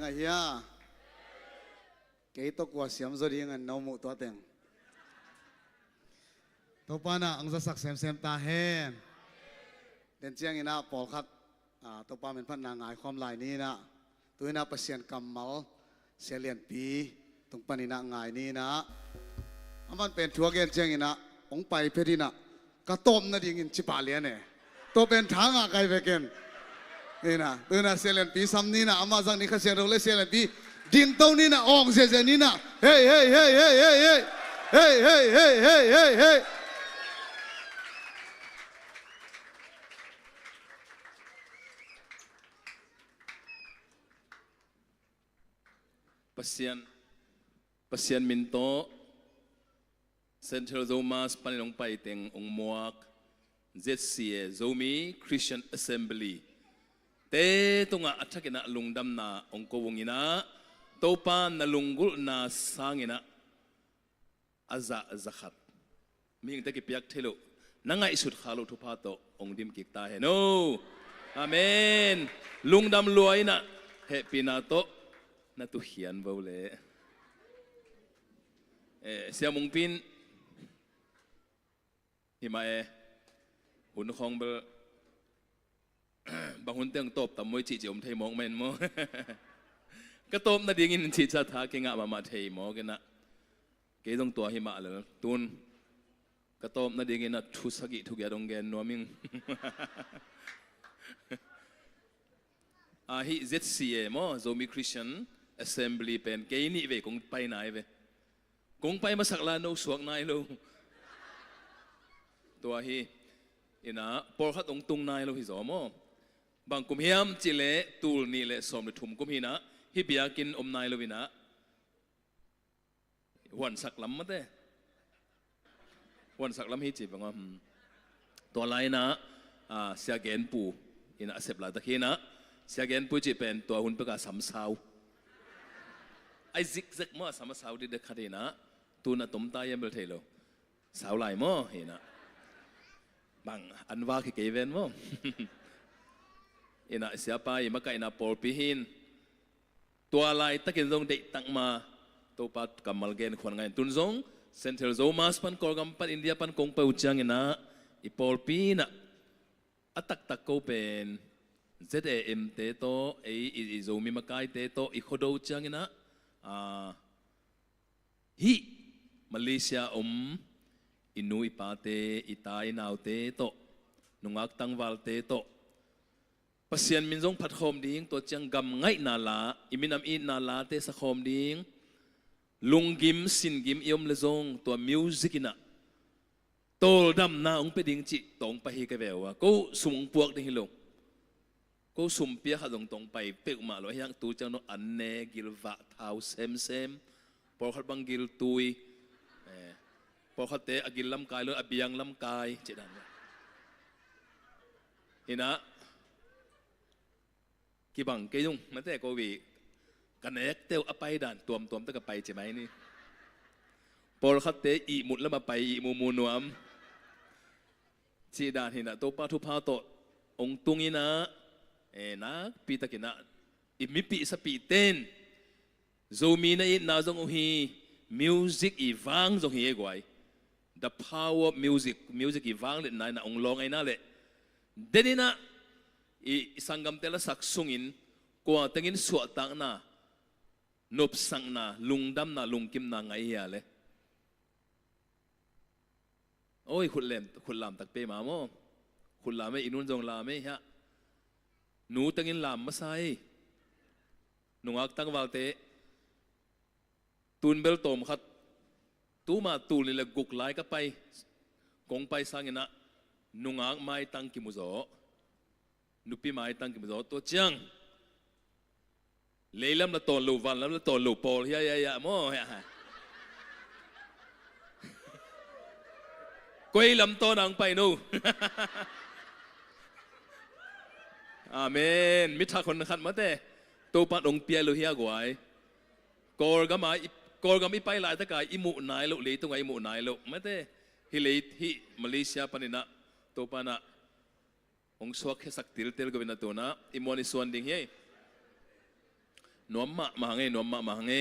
Speaker 2: à hiya cái to qua xiêm rồi đi ngan nấu mũ to tiếng to pa na ang sasak sem ta hen den chiang ina pol khat to pa men phan na ngai khom lai ni na tuina pasien kamal selian pi tung panina ngai ni na aman pen thua gen chiang ina ong pai phedina ka tom na ding in chipa lian ne to pen thanga kai veken ni na tuina selian pi sam ni na ama jang ni kha sen ro le selian pi ding tau ni na ong se ni na hey hey hey hey hey hey hey hey hey hey hey hey
Speaker 8: Pasien minto Central Zomas panilong paiteng ong muak ZCA Zomi Christian Assembly te tunga atakina lungdam na ong kowongina topan na lunggul na sangina aza zakhat ming te kipiak thelo nanga isut khalo thupato ong dim kikta he no amen lungdam luaina he pinato na tu hian bole siamong pin himae hun khong bel bangun teng top tam moi chi jom thei mong men mo ka top na ding in chi cha tha ke nga ma thei mo ke na ke dong tua hima le tun ka top na ding in na thu sagi thu ya dong gen no ming hi ZCA mo Zomi Christian Assembly pen ke ni ve kong pai nai ve kong pai ma sakla no suak nai lo tua hi ina por khat ong tung nai lo hi zo mo bang kum hiam chile tul ni le som le thum kum hi na hi biakin om nai lo wina wan sak lam ma te wan sak lam hi chi bang to lai na sia gen pu ina sep la ta khi na sia gen pu chi pen to hun pe ka sam sau ai zigzag mo sama sau di de khadina tu na tom ta yem bel thelo sau lai mo hina bang anwa ki ke ven mo ina siapa i maka ina por pihin tua lai takin zong de tak ma to pat kamal gen khon ngai tun zong Central Zomas pan korgam pan India pan kong pa uchang ina i por pi na atak tak ko pen ZAM te to i zomi makai te to i khodo uchang ina hi Malaysia inu ipate itai naute to nungak tangwal te to pasien minjong phat khom ding to chang gam ngai na la iminam i na la te sa khom ding lungim singim iom lezong to music ina tol dam na ong pe ding chi tong pa hi ka vewa ko sung puak ding hilong ko sum pia ha dong tong pai pe ma lo yang tu chang no anne gilwa thau sem por khat bang gil tui por khat te agil lam kai lo abiang lam kai che dan ina ki bang ke yung ma te ko wi connect teu apai dan tuam ta ka pai che mai ni por khat te i mut la ma pai i mu nuam chi dan hina to pa thu pha to ong tung ina na pi takina imipi sa pi ten zomi na it na zong hi music i vang zong hi gwai the power of music i vang le na ong long ai na le denina i sangam tela sak sungin kwa tengin suwa tang na nop sang na lungdam na lungkim na ngai ya le oi khullam tak pe ma mo khullam me inun jong la me ha nu tangin lam masai nungak tang walte tun bel tom khat tu ma tu ni le guk lai ka pai kong pai sangina nungak mai tang ki muzo nupi mai tang ki muzo to chang leilam la ton lo van lam la ton lo pol ya mo ya koi lam to nang pai no Amen. Mitha kon khat mate. To pat ong pia lo hia gwai. Kor gam ipai lai ta kai imu nai lo le tu ngai imu nai lo mate. Hi le hi Malaysia panina to pana ong swak he sak til tel go bina to na imoni swan ding he. นวมมะมาไงนวมมะมาไง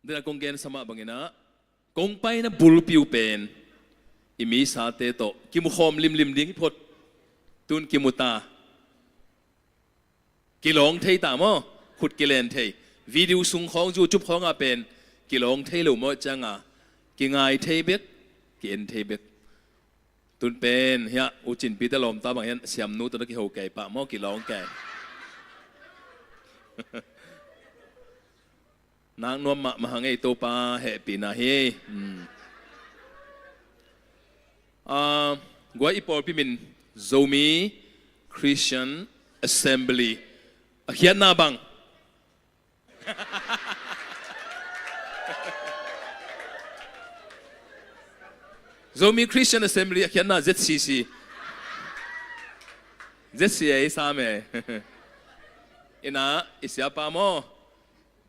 Speaker 8: เดือนกงเกนสมาบังเงินะกงไปนะบุลปิวเป็นอิมีสาเตโตกิมุคอมลิมดิ้งพดตุนกิมุตากิลองเทยตามอขุดกิเลนเทยวิดีโอสุงของจูจุบของอาเป็นกิลองเทยหลุมอจังอ่ะกิงไงเทยเบกกิเอ็นเทยเบกตุนเป็นเฮียอุจินปีตลอมตาบางเฮียเสียมนูตัวนักกิโฮไก่ปะมอกิลองไก่นางนวมมาหังไอโตปาเฮปีนาเฮกว่าอีปอพิมินโซมีคริสเตียนแอสเซมบลีเขียนหน้าบังโซมีคริสเตียนแอสเซมบลีเขียนหน้า ZCC ZCA สามเออินะอิสยาปามอ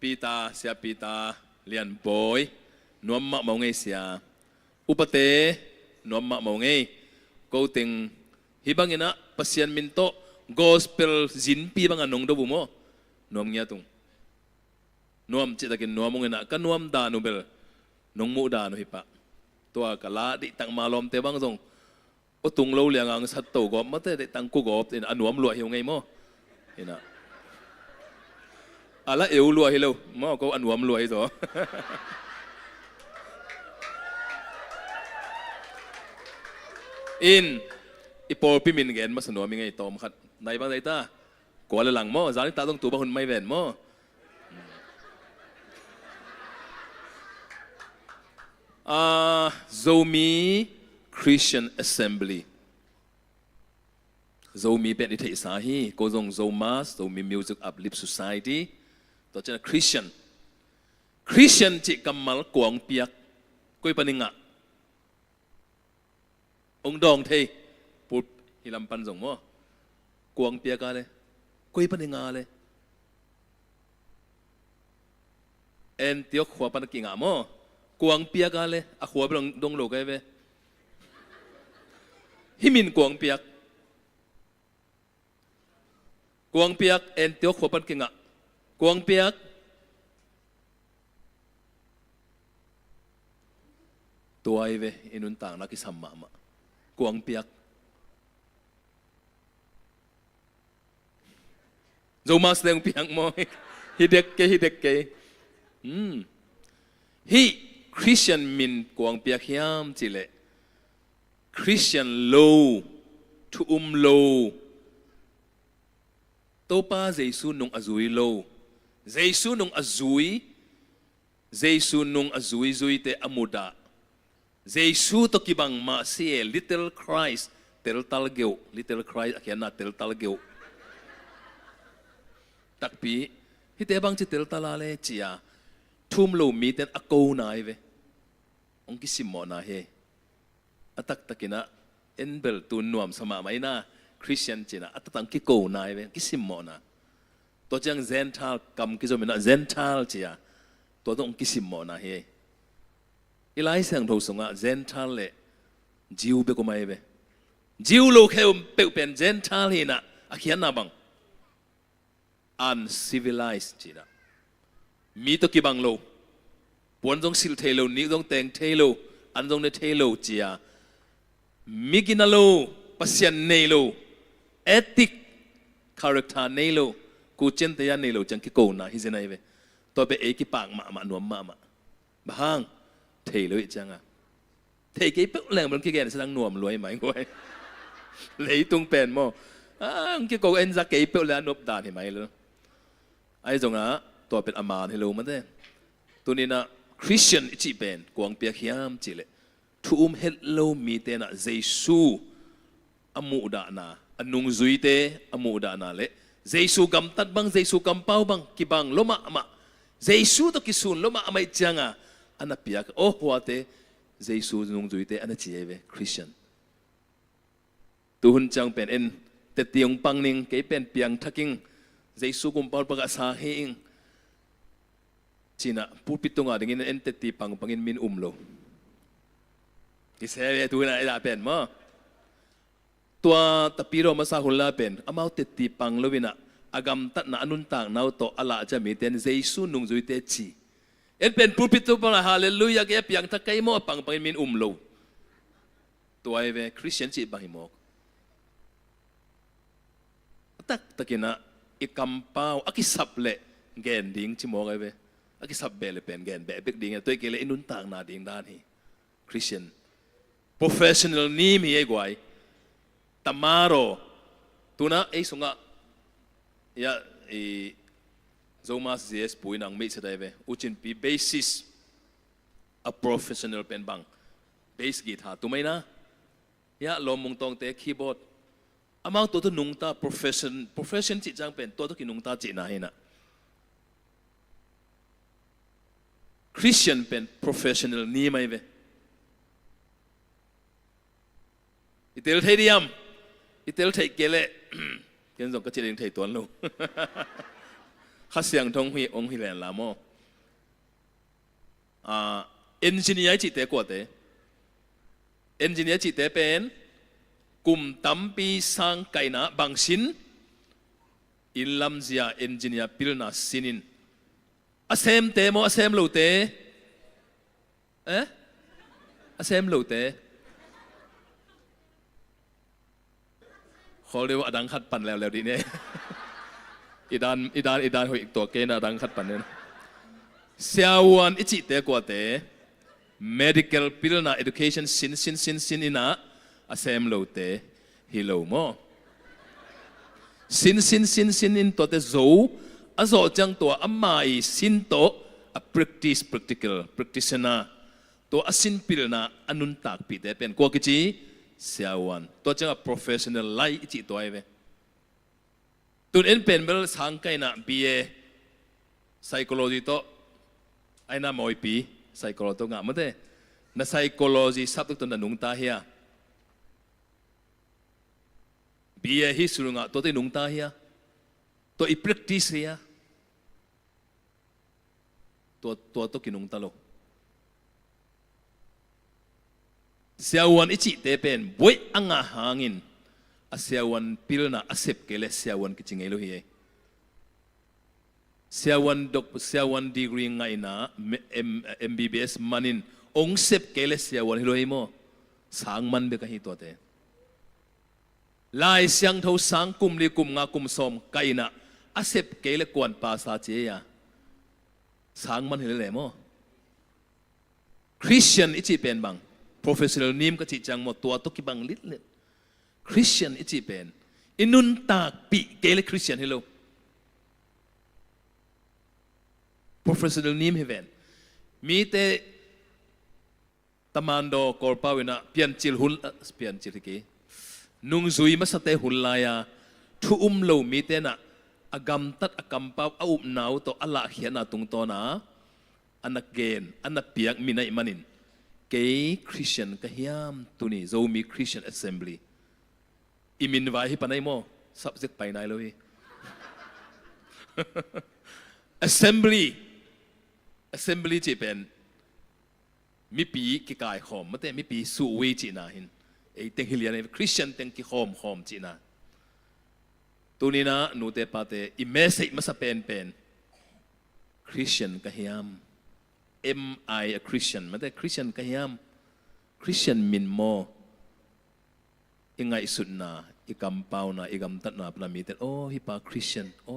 Speaker 8: ปีตาเสียปีตาเลียนบอยนวมมะมองไงเสียอุปเตนวมมะมองไงกูติงฮิบังอินะปัสยันมินโต gospel จินปีบังอันนงดูบุโมนวมเงียตุงนวมจิตตะกินนวมมองอินะกันนวมดานุเบลนงมูดานุฮิปะตัวกะลาดิตังมาลอมเตบังซงอุตุงโลเลียงอังสัตโตกอบมาเตดิตังกูกอบอินะนวมลอยเฮงไงโมอินะอะไรเอวรวยให้เราหมอก็อันวมรวยตัวอินอีปอพิมินเกนมาสนอมีไงตอมขัดในบางใจตากว่าหลังหมอจานิตาต้องตัวบางคนไม่แหวนหมอโซมีคริสเตียนแอสเซมบลีโซมีเป็นอิทธิสาฮีโกซงโซมาสโซมีมิวสิกอัพลิฟโซไซตี้ตัวเจ้าคริสเตียนจิกำมัลกวางเปียกกุยปนิงะองดองเทพูดฮิลัมปันส่งมั้งกวางเปียกอะไรกุยปนิงะเลยเอ็นเตียวขวาปันกิงะมั้งกวางเปียกอะไรอะขวาเป็นดงโลกไอ้เว้ฮิมินกวางเปียกเอ็นเตียวขวาปันกิงะกวางเปียกตัวไอ้เวอินุนต่างนักกิสัมมะกวางเปียกโจมาสเดงเปียกมอยฮิเด็กเกฮิคริสเตียนมินกวางเปียกยามจิเลคริสเตียนโลทุมโลตัวป้าเจสุนงอจุยโลเจสุนงอจุยจุยเตอมุดาเจสุตกิบังมาเสีย little Christ เตลตัลเกว little Christ อเขียนน่ะเตลตัลเกวตักปีฮิเตบังจิเตลตัลาเลจียทุ่มโลมีเตนอโกนายเวองกิสิมอนาเฮอตักตะกินะเอ็นเบลตุนนวมสมาไม่น่าคริสเตียนจีน่ะอัตตังกิโกนายเวกิสิมอนาตัวจังเซนทัลกำกิจมินะเซนทัลจียตัวต้องกิสิมอนาเฮอีไลเสียงทูสงะเซนทัลเล่จิวเบกุไม่เวจิวโลเคมเปเป็นเซนทัลเฮน่ะอาเขียนน่ะบัง uncivilized จีน่ะมีตัวกิบังโลปวนจงสิลเทโลนี้จงแต่งเทโลอันจงเนเทโลจียมิกินาโลปัสยันเนโลเอติกคาแรคเตอร์เนโลกูเจนเตียนเนโลจังกิโกนะฮิเซนัยเวตัวเป็นเอกิปางมาหนวมมาบางเทโลอีจังอ่ะเทกิเปแรงมันกิเกนแสดงหนวมรวยไหมกูเลยตุงเป็นมั้งกิโกเอ็นซักกิเปแล้วนบดานเห็นไหมเลยไอ้จงนะตัวเป็นอามานเฮโลมันเด้ตัวนี้นะคริสเตียนอิจิเป็นกวางเปียกยามจิเลทุ่มเฮโลมีเตนะเยซูอามูดานาอันนุงซุยเตอามูดานาเลเยซูกำตัดบังเยซูกำเป้าบังกิบังลมามาเยซูตกิสุนลมาไม่จังอ่ะอันนั้นเปียกโอ้หัวเตเยซูนุงซุยเตอันนั้นจีเอเวคริสเตียนตัวหุ่นจังเป็นเอ็นแต่เตียงปังนิงเกเป็นเปียงทักกิงเยซูกุมเป้าปากาสาเฮงจีน่ะพูดปิดตรงอ่ะdengan entity pangin min umlo. Kisah tu nak ada pen mah. ตัวตะปีโรมาซาหุลลาเป็นอามาเตตีปังลวินะอากำตัดนาอนุนต่างนาวโตอลาจะมีเต็นเจสุนุงจุยเตจีเอ็นเป็นผู้พิทูปังฮาเลลูยาเก็บยังทักไกโมปังปังมินโลตัวไอ้เวคริสเตียนจีบังฮิโมกตักตะกินะอีกำเป้าอักิสับเละแกนดิ้งชิโมกไอ้เวอักิสับเบลเป็นแกนเบะเบกดิ้งตัวเกลอนุนต่างนาดิ้งด้านนี้คริสเตียน professional นี่มีไอ้กวยตามารอตัวน่ะไอ้สงะยาไอ้โจมาสเซียสปุยนังไม่ใช่ได้เว้อุจินปี basis a professional เป็นบัง bass guitar ตัวไม่นะยาลมมงตองเตะคีย์บอร์ดอามาตัวนุ่งตา profession จิตจังเป็นตัวกินุ่งตาจีน่าเห็นะคริสเตียนเป็น professional นี่ไหมเว้อิตาลีไทยดิยมอิตาลีไทยเกลเยังส่งกระเจิงไทยตัวลูกข้าเสียงทงหุยองหิแลนลามอเอนจิเนียร์จิตเตกว่าเตเอนจิเนียร์จิตเตเป็นกลุ่มตั้มปีสังไกน่ะบางสินอินลัมเซียเอนจิเนียร์พิลนาสินินอาเซมเตโมอาเซมโลเตอาเซมโลเตเขาเรียกว่าดังขัดปั่นแล้วดีเนี่ยอีดานหัวอีกตัวเกณฑ์ดังขัดปั่นเนี่ยเสียวันอิจิเตกว่าเต medical พิลนา education สินอินะอาเซมโลเตฮิโลโมสินอินตัวเตโซอาโซจังตัวอามาอีสินโตa practiceนะตัวอาสินพิลนาอนุนตักปีเตเป็นกว่ากิจิเสียวันตัวจัง professional ไลอิจิตัวไอ้เว้ตุนเอ็นเป็นเบลสังไกน่ะ BA psychology โตไอ้น่ามอยปี psychology ตัวงะมั้งเต้น่ะ psychology สับตัวนั้นนุ่งตาเฮีย BA history งะตัวที่นุ่งตาเฮียตัวอี practice เฮียตัวกินุ่งตาโลเสียวันอิจิเตเป็นบวยอ่างหางอินอาเสียวันพิลนาอาเซปเกลเสียวันกิจงเอโลฮีเสียวันดีกรีไงนะ MBBS มันินองเซปเกลเสียวันฮิโลฮีโมสังมันเบกะฮิตัวเตลายเสียงเท่าสังกุมลีกุมงากุมสมไกนะอาเซปเกลกวนภาษาเจียสังมันฮิโลเลโมคริสเตียนอิจิเป็นบังprofessional นิมก็จิจังหมดตัวตุกิบังลิดเลยคริสเตียนอิจิเป็นอินุนตากปีเกลคริสเตียนฮิโล professional นิมเฮเวนมีแต่ตมันโดกอลปาวินะเปลี่ยนจิลหุลเปลี่ยนจิลกีนุงซุยมาสเตหุลลายาทุโลมีแต่นะอากำตัดอากำปาอุบหนาวตัวอัลลาเขียนตุงตัวนะอันนักเกณฑ์อันนักเปียกมีในมันินเกย์คริสเตียนก็เฮียมตัวนี้จะมีคริสเตียนแอสเซมบลีอิมินไว้ให้ปนไอโม subject ไปไหนเลย assembly จีเป็นมีปีกิกายหอมมาแต่มีปีสู้เวจีน่าหินไอเต็งฮิเลียนคริสเตียนเต็งกิหอมจีน่าตัวนี้นะหนูเตปาเตอิเมสมาสเปนคริสเตียนก็เฮียมMI a Christian มันแต่ Christian ก็ยัง Christian มินโมยังไงสุดนะอีกำเปล่านะอีกำตัดนะปนามีแต่โอ้ฮิปา Christian โอ้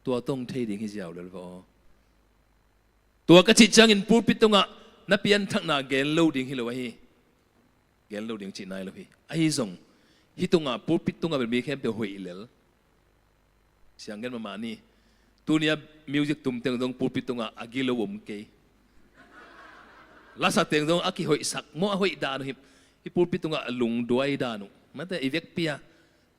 Speaker 8: ตัวต้องเทดิ่งให้เจ้าเลยพ่อตัวกระจิตจังอินพูดปิดตรงอ่ะนับเปลี่ยนทั้งนาเกลโลดิ่งให้เราให้เกลโลดิ่งจีนายเราให้ไอ้ส่งฮิตรงอ่ะพูดปิดตรงอ่ะเป็นมีแค่เป็นหวยเลลเสียงกันประมาณนี้ตัวเนี้ยมิวสิกตุ้มเต็งตรงพูดปิดตรงอ่ะอากิโลวมเกลาสัตเต็งตรงอากิหอยสักโมหอยดานุฮิพูดปิดตรงอ่ะลุงด้วยดานุมันแต่อีเวกเปีย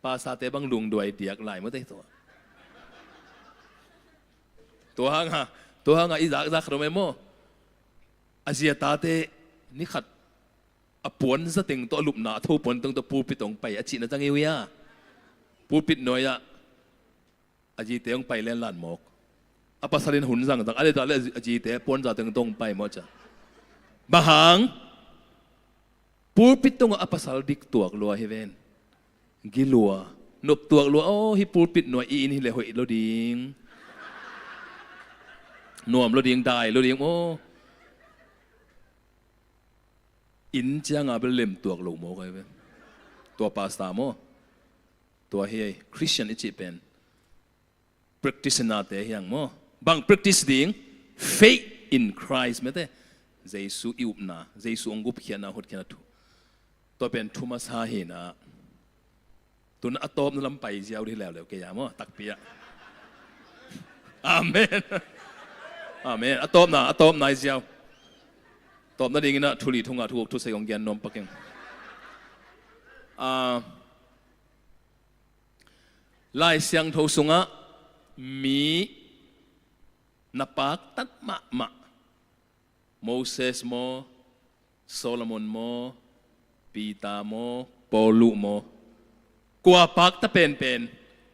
Speaker 8: ภาษาเตบังลุงด้วยเดียกหลายมันแต่ตัวหางอีจากเราไม่โมอาเซียตาเตนี่ขัดอปวนสติงตัวลุบหนาทูปนตรงตัวปูปิดตรงไปอาชีนะจังเอียปูปิดหน่อยอะอาจีเตงไปเล่นลานหมอกอปัสลินหุ่นสังต่างอะไรต่างเลยอาจีเตปนจากตรงไปหมดจ้ะบางปูปิดตรงอปัสลดิกตัวกลัวเฮเวน กิลัวนบตัวลัวโอ้ฮิปูปิดหน่วยอีนี่เลยหอยโลดิงหน่วมโลดิงได้โลดิงโอ้อินจังอาเบลเลมตัวลูกโมกันไปตัวปาสตาโมตัวเฮยคริสเตียนอิจิเป็น practice นาเตยังโมบาง practice ดิ่ง faith in Christ ไม่ได้เยซูอิวนาเยซูองกุบเขียนนาหดเขียนถูตัวเป็นทุมาสาเฮนะตัวนั้นอัตโตมนั่นลำไปเจ้าที่แล้วเลยแกยามตักเปียอาเมนอาเมนอัตโตมนายเจ้าตอบนั่นเองนะทุลีทุ่งอาทุกทุกสยองเกียนนมปักยังลายเสียงทศงะมีนับปักตัดมะโมเสสโมโซโลมอนโมปีตาโมปอลุโมกว่าปักตะเป็น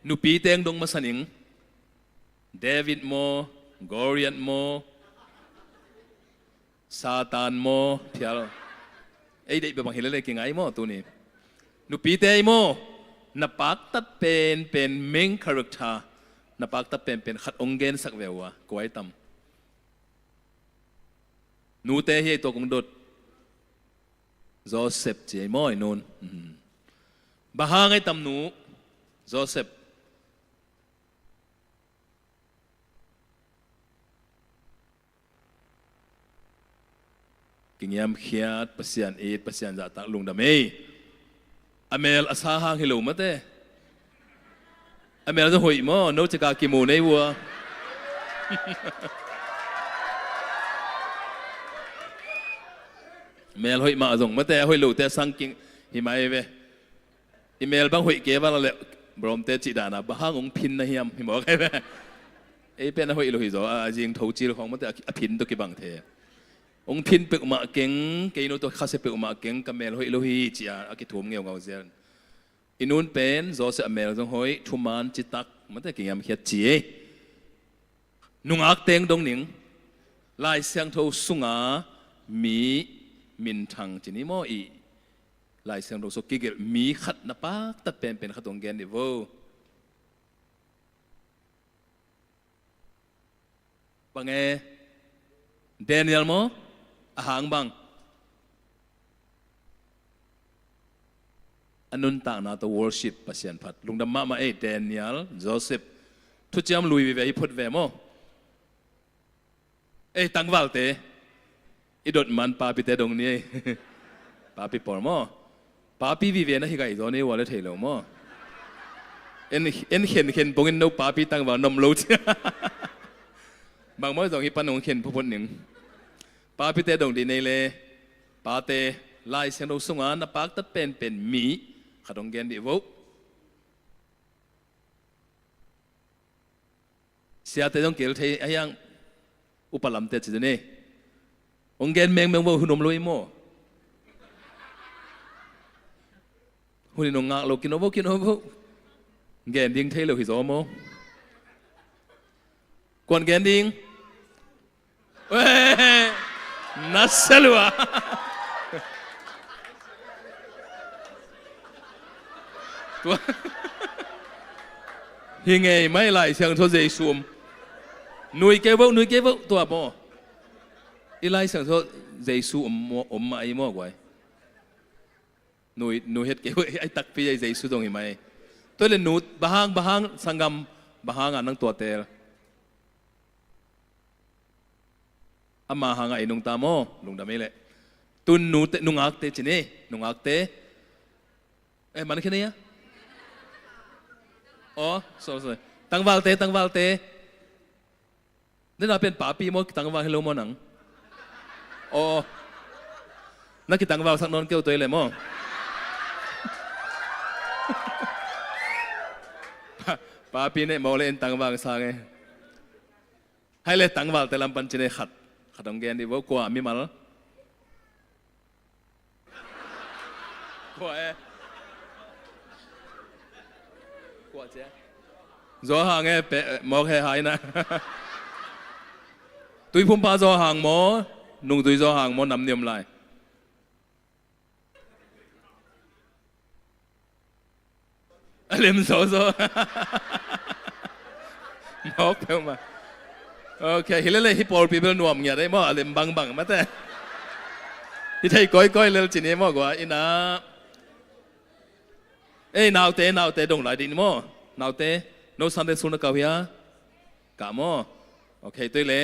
Speaker 8: นุปีเตงดงมาสนิงเดวิดโมกอริอันโมซาตานโมเพียลไอ้เด็กแบบบางเห็นเลยกิ่งไอ้โมตัวนี้นุปีเตโมนับปักตะเป็นเมงคาแรคเตอร์นับปักตะเป็นขัดองเกนสักเววะกวยตั้มนูเตเฮตัวกงดดโจเซฟเจมอยนูนบ้าไงตั้มนูโจเซฟกิงยามเขียดปัสยานเอดปัสยานจะตักลุงดำเออเมลอาสาหางฮิโลมาเต้อเมลจะหอยมั้งโนจะกากิโมในวัวเมลหอยมาส่งมาเต้หอยลูกเต้สังกิงหิมะเอเวอีเมลบางหอยเก็บว่าเราเลยบรมเต้จิดานะบ้างงพินนะเฮียมหิมะไงเว้ไอเป็นหอยลูกหิโซจริงทูจีของมันเต้พินตัวกี่บางเทองพินเปิกมาเก่งเกยโนตัวข้าศึกเปิกมาเก่งกับเมลหอยลูกหิจีอาอากิทุ่มเงี้ยเงาเสียนอินุนเป็นโจเซอเมลจงหอยทุมันจิตักมันเต้กิงยามเขียดจีนุงอักเตงดงหนิงลายเสียงทูสุงามีมินทังจีนี่มออีลายเสียงดงสกิเกลมีขัดนับปักตัดเป็นขัดองเกนดิโวบางเอเดนิเอลโมอาหางบางอันนุนต่างนาตัว worship ปัสยันพัดลุงดำมาเอเดนิเอลโจเซฟทุกจำลุยวิเวอีพุทธเวโมตั้งวัลเตอีดดมันปาปิเตดงนี้ปาปิปอร์โมปาปิวิเวนะฮิกายโซนี่วอลเลเทโลโมเห็นปงอินโนปาปิตั้งว่านมโลดบางมื้อสองฮิปันของเห็นพระพุทธหนึ่งปาปิเตดงดีในเลปาเตลายเสียงดงสงานนับปักตัดเป็นมีขัดองเกนดิโวเสียเตดงเกลเทไอยังอุปลัมเตจิเน่องเกนเมงว่าหุ่นนมลอยโมหุ่นนงงาโลกินโอโบเกนดิ้งเทโลฮิโซโมกวนเกนดิ้งเว้ยนัสลัวตัวยังไงไม่ไหลเสียงโทเจซูมนุยเก็บตัวโมอีไลเสียงโทเจซูมาไอโมกไว้นุยเฮ็ดเก็บไอตักพี่ไอเจซูตรงนี้ไหมตัวเล่นนุบางสังกัมบางอันนั่งตัวเตลอามาหางไอนุงตาโมลุงดำไม่เละตุนนุงอักเตจิเน่นุงอักเตมันแค่นี้อ๋อสวยตั้งวาลเตนี่เราเป็นป่าปีโมตั้งวาลให้เราโมหนังอ๋อนักกิตั้งวาลสักนอนเกี่ยวตัวเลยโมป่าปีเนี่ยโมเลยตั้งวาลสังไงให้เลยตั้งวาลแต่ลำปันจีเน่ขัดองเกนดิว่ากว่ามีมาแล้วกว่าเจ้รอห่างไงเปหมอกให้หายนะตุยพุ่มพารอห่างหมอนุ่งตุยรอห่างหมอนำเนียมลาย เล่มโซโซมอกเพิ่มมาโอเคเห็นเลยฮิปโปปีเปิลนวมเนี่ยได้มั้งเล่มบังมาแต่ที่ไทยก้อยเลยจีนี่มั้งกว่าอินะเอ้ยนาวเตะดงหลายดินมั้งนาวเตะโน้ตซันเดย์สุนกาวเฮียกะมั้งโอเคตัวเล่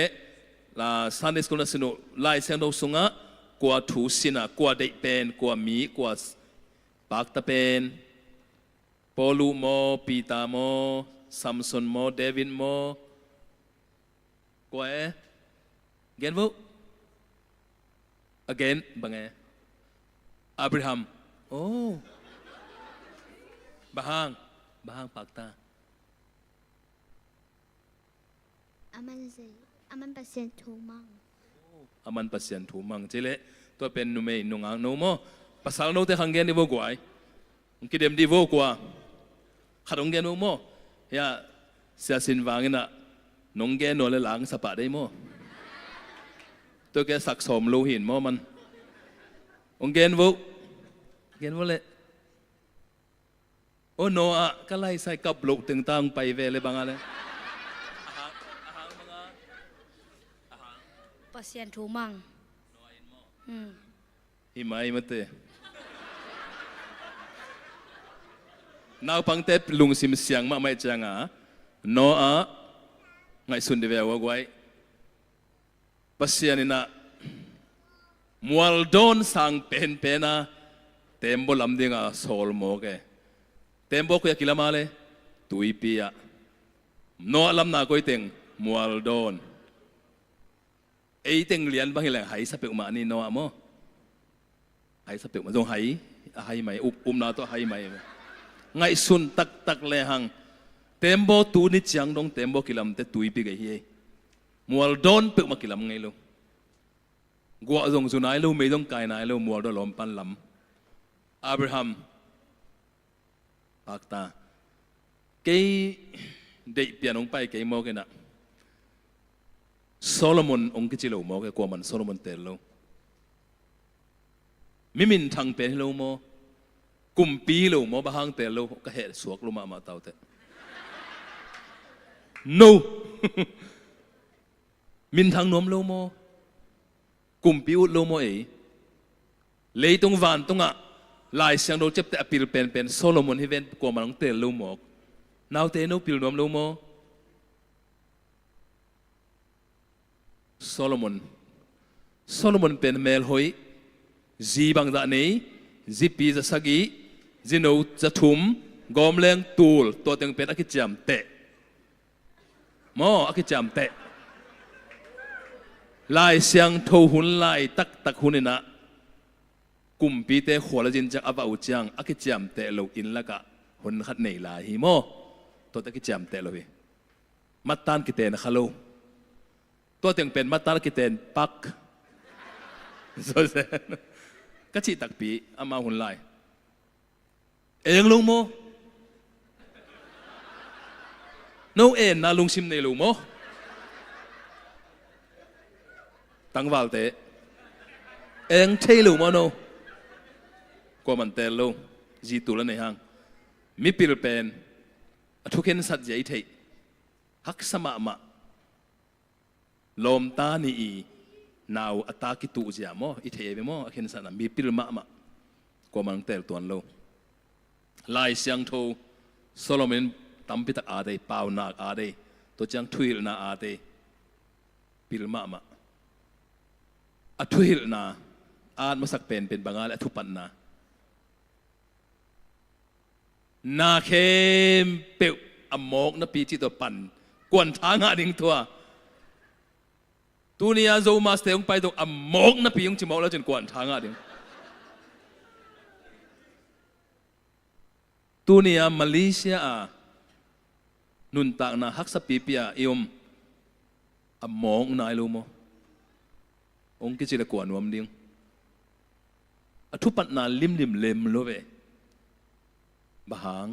Speaker 8: ละซันเดย์สุนสนุไล่เสียงดงสุงะกว่าถูสินะกว่าเด็กเป็นกว่ามีกว่าปากตะเป็นปอลูโมปีตาโมซัมซุนโมเดวินโมกว่าเกนวุ again บังเออับราฮัมโอ้บางปากตา
Speaker 9: aman pasien tumang
Speaker 8: อามันปัสยันถูมังเจเลตัวเป็นนุ่มเองนุ่งอ่างนุ่มโมภาษาโน้ตเฮงเกนดิโวกวยคิดเดมดิโวกว่าขัดองเกนนุ่มโมเฮียเสียสินวางินะนงเกนโนเลหลังสปะได้โมตัวแกสักสมโลหินโมมันองเกนวุเลยโอ้โนอะก็ไล่ใส่กับลูกตึงตั้งไปเวเลยบางอะไร
Speaker 9: pasien tumang
Speaker 8: หิมะหิมะเตนาวปังเตปลุงซิมเสียงมาไม่จังอ่ะโนอะไงสุนเดียวว่าไว้ปัสยานินะมัวลโดนสังเป็นนะเต็มบลำดิ่งอ่ะโซลโมเกเต็มบกุยกิลามาเลยตุยปีอ่ะโนอะลำนากุยเต็งมัวลโดนไอ้เต็งเลียนบางอย่างหายสเปกมานี่โนอะโมหายสเปกมาตรงหายไหมนาตัวหายไหมไงสุนตักเลยหังเต็มโบตูนิจังดงเต็มโบกิลามเตตุยปีกเฮียมัวดอนเปิกมากิลามไงลูกัวจงสุนัยลูไม่ต้องไกลนายลูมัวดอนลมปันลำอับราฮัมปากตาเกย์เด็กเปลี่ยนองไปเกย์โมกันนะโซโลมอนองค์กิจิโลโมกันกว่ามันโซโลมอนเตลโลมินทางเป็นโลโมกุมปีโลโมบะฮังเตลโลก็เหตุสวกโลมาเตาเต no มินทางนมโลโมกุมปีอุดโลโมเอเลยตรงวันตรงอ่ะลายเสียงโดนเจ็บแต่ปิลเป็นโซโลมอนที่เว้นกว่ามันเตลโลโมนาวเตโนปิลนมโลโมโซโลมอนเป็นเมลหอยจีบังดานีจีปีจะสกีจีโนจะทุ่มกอมแรงตูลตัวเต็งเป็นอักจามเตะมออักจามเตะลายเสียงทูหุ่นลายตักหุ่นนี่นะกุมปีเตะหัวละจินจากอวาอุจังอักจามเตะเราอินละกะหุ่นขัดในลายฮิโมตัวอักจามเตะเราเองมัดตันกิเตนะฮัลโหลตัวเต็งเป็นมัดตันกิเตนปักโซเซนก็ชีตักปีอามาหุ่นลายเองลุงโมโนเอ็นนาลุงชิมในลุงโมตั้งวาลเตเองเทลุงโมโนกว่ามันเตลุงจีตุลในห้างมิปิลเป็นทุกเห็นสัตย์ใหญ่เทฮักสมาลมตานีนาวอัตากิตุเจียโมอิเทเบโมเห็นสัตย์มิปิลมากว่ามันเตลตัวลุงลายเสียงโทโซโลมอนตั้มพิทักอาเดย์เปล่านักอาเดย์ตัวจังทุยลนาอาเดย์ปิลมาทุยลนาอาดมาสักเป็นบางอะไรทุปันนาเข้มเปิวอมกนับปีจิตตัวปันกวนทางอาดิ่งตัวนี้อาโจมาสเตองไปตรงอมกนับปียงจิมอกแล้วจนกวนทางอาดิ่งตัวนี้มาเลเซียนุนตากนะฮักสปีปียมมองนายรู้มั้งองค์กิจละกวนวมดิ้งทุปัตนาลิมเล็มรู้เว้บาง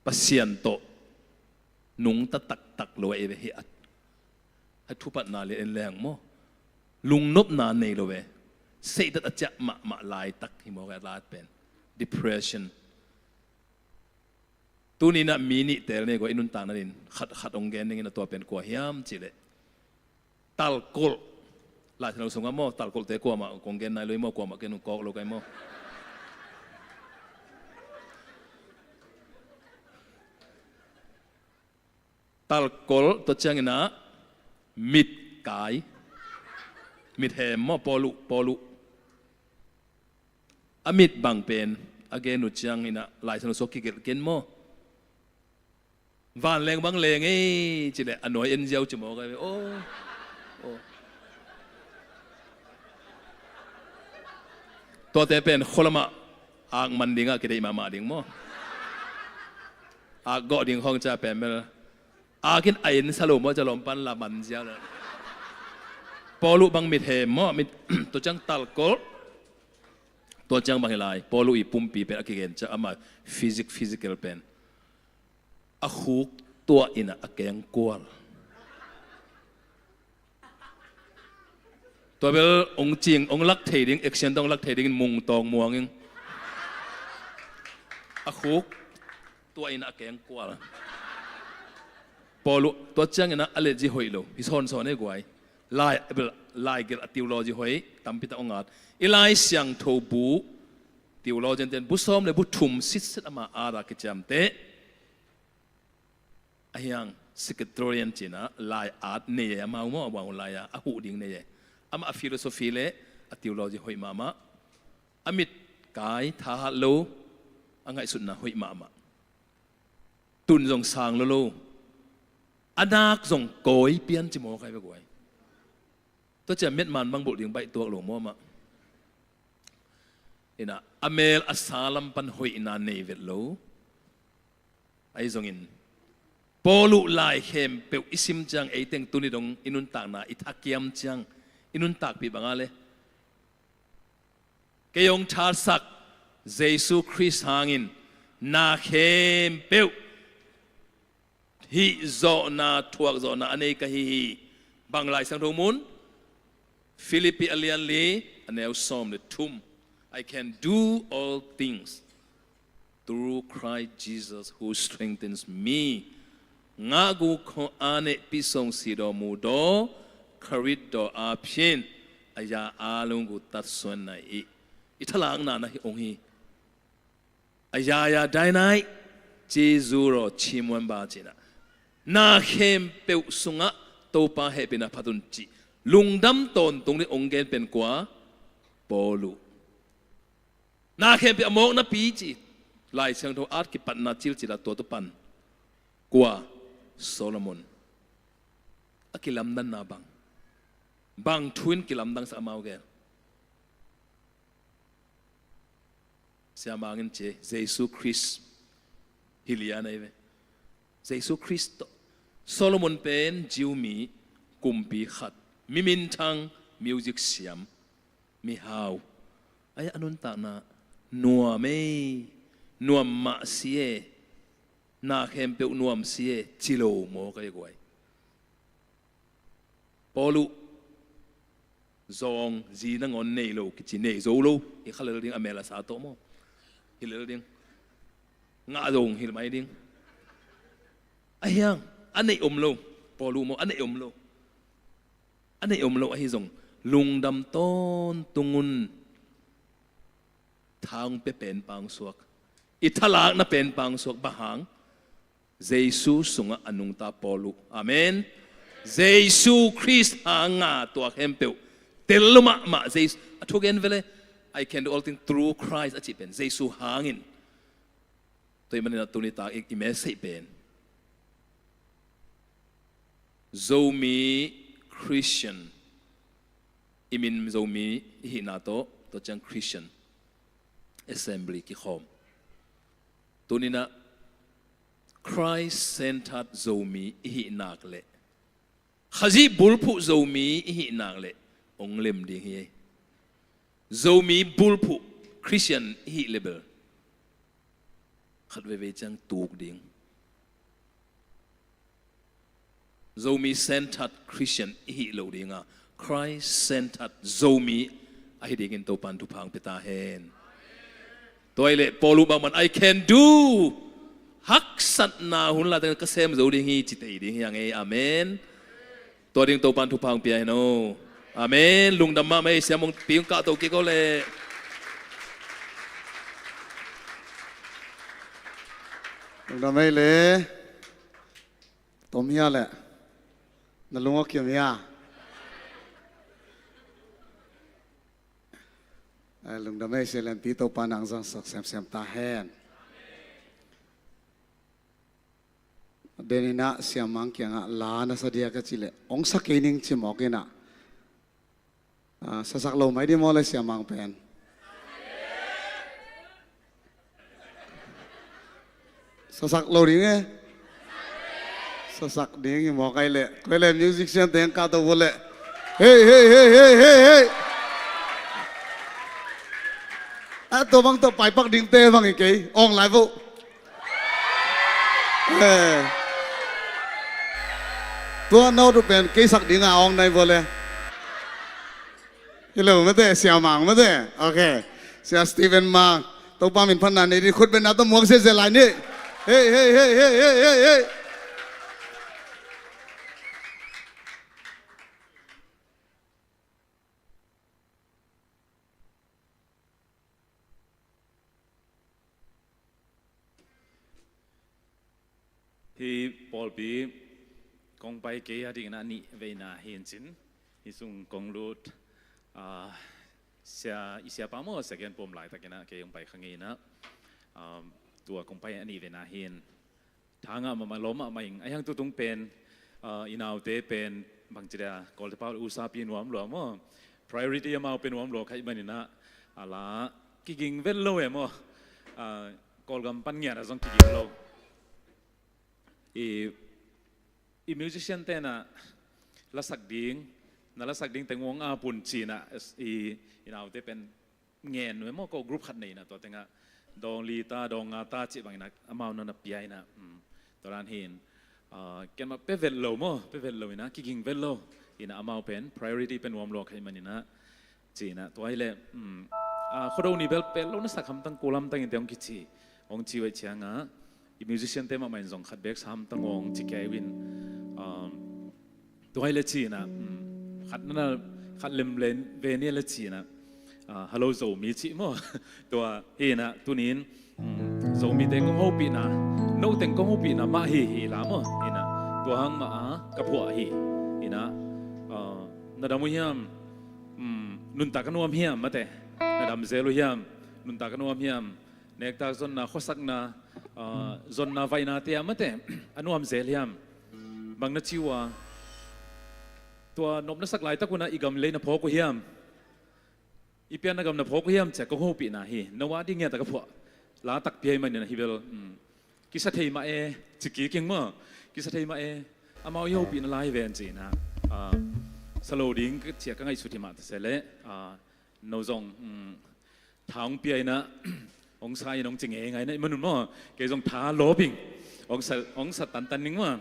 Speaker 8: ปัสยันโตนุงตักรู้เว้เฮียทุปัตนาเลี้ยนแรงมั้งลุงนบนานในรู้เว้ เสด็จจะมาลายตักหิมอกลาดเป็น depression ตัวนี้นะมีนิเตลเนี่ยก็อินุนตานั่นขัดองเกนนี่นะตัวเป็นกว่าหิมจิเลตัลกลลายที่เราส่งมาโมตัลกลเตะกว่ามาองเกนนายเลยโมกว่ามาเกนุกอกโลกไอโมตัลกลตัวเจ้างี้นะมิดกายมิดแหมโมปอลุอมิดบังเป็นอเกนุจังงี้นะลายที่เราส่งกิเกลเกนโมวานแรงบางแรงไอ้จิเลอันหน่วยเอ็นเจียวจิโมกันโอ้ตัวแต่เป็นคนละมาอางมันดิ่งอะกิเลมาดิ่งโมอากก็ดิ่งห้องจะเป็นเมื่ออากินไอ้นสรุปว่าจะลมปันละมันเจียวเลยพอลุบังมิดเหมโมมิดตัวจังตัลโกตัวจังบางลายพอลุอีปุ่มปีเป็นอะกิเกนจะเอามาฟิสิกอลเป็นอาคุกตัวอินะแกงกวลตัวเบลองจริงองลักเทดิ้งเอ็กเซนต้องลักเทดิ้งมุงตองมัวงิงอาคุกตัวอินะแกงกวลพอลุตัวจังอินะอะไรจีหอยโลพิซอนสอนให้กวยลายเกลติวโลจีหอยตั้มพิตาองอาดอีไลเสียงโทบูติวโลเจนเตนบุษอมเลยบุทุ่มสิทธิ์มาอารากิจามเตไอ้ยังสกิทรเรียนจีน่ะลายอาร์ตเนี่ยมาว่าว่าลายอาหูดิ่งเนี่ยอามาฟิโลโซฟีเล่อธิโลจีหอยมาอามิดกายท่าโลอังไงสุดนะหอยมาตุนจงสางโลอนาคจงโกยเปียนจิโมใครไปกวยตัวจะเม็ดมันบางบุตรดิ่งใบตัวหลวงมั่วมาเห็นนะอเมลอาสาลัมปันหอยนาเนเวตโลไอ้จงอินพอลุลายเข้มเปลอิสิมจังไอเต็งตุนิดงอินุนตากนาอิทักยามจังอินุนตากปีบังอะไรเกยองชาสักเยซูคริสต์หางินนาเข้มเปลฮิโซนาทวกโซนาอันนี้ก็ฮิบางลายสังทมุนฟิลิปปีอเลียนลีอันนี้เอาซ้อมเดทุ่ม I can do all things through Christ Jesus who strengthens meงากูขออาเนปิสงสีดอมูดอคาริดดออาเพียนอายาอาลุงกูตัดส่วนไหนอิทลางนานะองฮีอายายาได้ไหนเจซูโรชิมวันบาจินะนาเข้มเปิวสุงะโตปาเฮเป็นอพัดุนจิลุงดำตนตรงนี้องเกนเป็นกว่าปอลูนาเข้มเป็นอมองนะปีจิลายเชิงโทอาร์กิปันนาจิลจิละตัวตุปันกว่าโซโลมอนอกิลัมดันนาบางทวินกิลัมดังสามาวเกลเสียมาเงินเจเยซูคริสต์ฮิลิอานัยเวเยซูคริสต์โซโลมอนเป็นจิวมีกุมปีขัดมิมินทังมิวสิกเสียมมิฮาวไอ้อนุนตานานัวเมนัวมาเสียนาเข้มเปนวมเสียจิโลโมก็ยังไงพอลุจงจีนังอนเนโลกิจิเนโซโลอีกขลุ่ยอเมริกาสาโตโมฮิลดิ้งงาจงฮิลไม่ดิ้งไอ้ยังอันนี้โลพอลุโมอันนี้โลไอ้จงลุงดำต้นตุงุนทางเป็นปังสวกอิทลากน่ะเป็นปังสวกบะหังเยซูสุงะอนุงตาปอลุอาเมนเยซูคริสต์หางาตัวเข้มเปวเตลมาเยซูทุกเอ็นเวล I can do all things through Christ อจิเป็นเยซูหางินตัวมันนะตัวนี้ตาอีกอิเมสเป็นโซมีคริสเตียนอิมินโซมีฮินาโตตัวจังคริสเตียน assembly กิคอมตัวนี้นะ Christ-centered zomi ihi nakle. Khazi bulpu zomi ihi nakle. Onglem ding hi. Zomi bulpu Christian ihi label. Khat ve chang tuk ding. Zomi-centered Christian ihi lo dinga. Christ-centered zomi ไอ้เด็กกินตัวปันทุพังเปตาเฮนตัวไอ้เล่ปอลูบางมัน I can do ฮักสัตนาหุ่นละแต่ก็เซมจะดิ้งฮีจิตอีดิ้งยังไงอาเมนตัวดิ้งตัวปันทุพังเปียโนอาเมนลุงดำมาไม่เสียมงปีงกาตัวกิโกเล่
Speaker 2: เราไม่เลยตัวเมียแหละนั่นลุงก็เกี่ยวเมียลุงดำไม่เสียเลนตีตัวปานังสังสักแซมตาแฮนเดนินะเสียมังเกียงลานะสเดียกจิเลองสักเอนิงชิมอกินะสักโลไม่ได้มอเลยเสียมังเป็นสักโลดิ้งเงสักดิ้งยังมอไกลเลยไกลเลยมิวสิกเสียงเต็งกาตัวบุเล่เฮ้เฮ้เฮ้เฮ้เฮ้เฮ้ตัวบางตัวไปปักดิ้งเต้บางอีกไงออนไลน์บุตัวโน้ตเป็นกี่สักดิ้งอ่ะออนไลน์บุเล่ฮัลโหลไม่ได้เสียมังไม่ได้โอเคเสียสตีเวนมังตัวป้ามินพันนันนี่คุณเป็นนักตัวมวกเสียเสียไรนี่เฮ้เฮ้เฮ้เฮ้เฮ้เฮ้เฮ้
Speaker 4: ที่ปอลปีกองไปเกียร์ดิ่งนั่นนี่เวน่าเห็นสินที่ส่งกองรูดเสียปามอสแกนปมหลายตะกี้นะเกียงไปข้างนี้นะตัวกองไปอันนี้เวน่าเห็นทางมาล้มมาอย่างไอ้ยังตัวตรงเป็นอินเอาเตเป็นบางจีเดียกอลเทปาอุตสาหปีนวมหลวมอ่ะ priority มาเป็นวมหลวมใครบ้านี่นะอะไรกิ่งเวลโล่เมื่อกอลกำปั้นเงี้ยนะส่งกิ่งโล่มิวสิชเชียนเต้นะละสักดิ้งนั่นละสักดิ้งแต่งวงอาปุ่นจีน่ะอินเอาเตเป็นเงินเมื่อก็กรุ๊ปขัดนี่นะตัวเต็งอ่ะดองลีตาดองงาตาจีบางนักอามาวนนับยัยนะตอนนั้นเห็นแกมาเปเวลโลมั้งเปเวลโลนะกิ่งเวลโลอินะอามาเป็น priority เป็นวอมโลใครมันนี่นะจีนะตัวไอ้เล่คนเรานี่เบลเป็นโลนัสคำตั้งกูลำตั้งอินเดียงกิจีองจีไว้เชียงอ่ะมิวสิชเชียนเต้มาไม่ส่งขัดเบกซ้ำตั้งองจีแกวินตัวไอ้เล่จีนะขัดนั่นนะขัดเลมเลนเวเนียเล่จีนะฮัลโหลโซมีจีมั้งตัวเฮนะตัวนี้โซมีเต็งก็หูปีนะโน้ตเต็งก็หูปีนะมาเฮละมั้งเฮนะตัวหังมากับหัวเฮนะนาดามุยามนุนตากันวมเฮียมมาแต่นาดามเซลุยามนุนตากันวมเฮียมเนกตาซอนนาข้อสักนาซอนนาไฟนาเตียมาแต่อนุวมเซลยามบางนัดชิวะตัวนบนักสักหลายตะกุนะอีกำเลยนะพอกุเฮียมอีเปียนนักกำนะพอกุเฮียมจะก็หูปีนะเฮนว่าดิ้งเงี้ยแต่ก็พอลาตักเปียมันเนี่ยฮิเบลกิสเทยมาจิกี้เก่งมั้งกิสเทยมาอามาโยปีนลายเวนจีนะสโลดิ้งก็เชียร์ก็ไงสุดที่มาแต่เสร็จแล้วโนซงทางเปียนะองศาน้องจริงเองไงเนี่ยมันนุ่มมั้งเกี่ยงท้าโลบิงองศาตันนิ่งมั้ง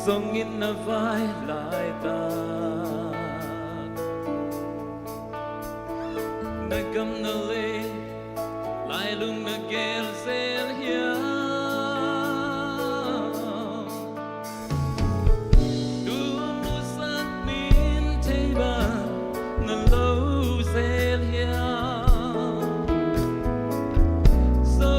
Speaker 4: Zongin na vai lai ta Nagam na le Lai lung na gel sel hiya Du nu sak min te ba Na lo sel hiya So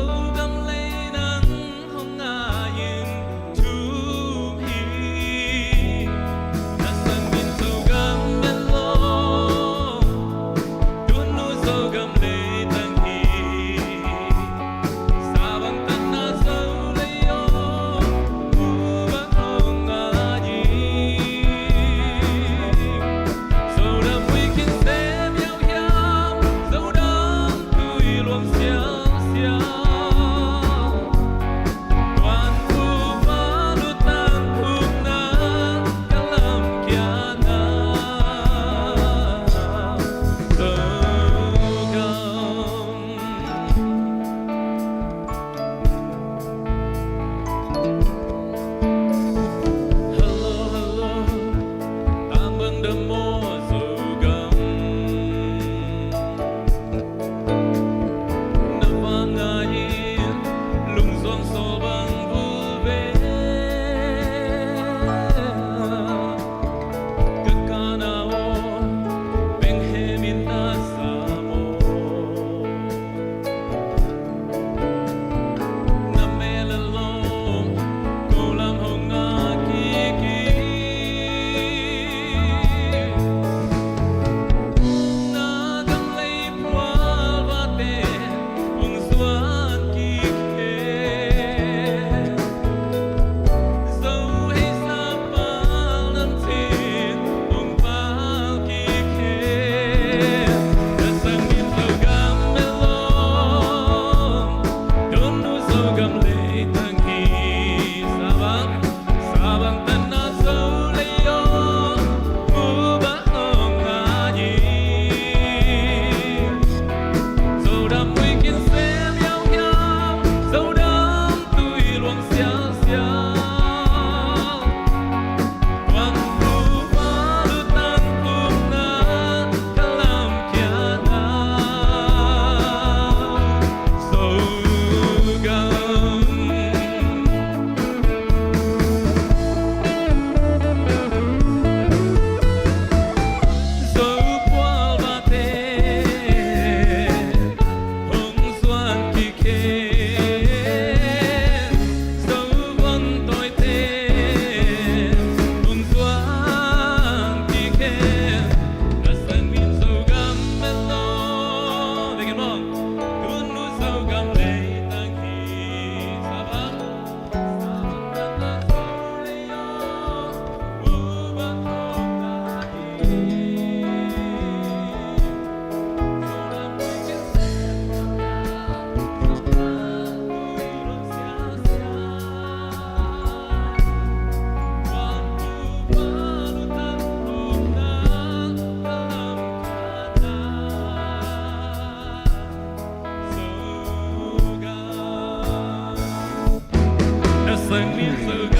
Speaker 6: 生命是感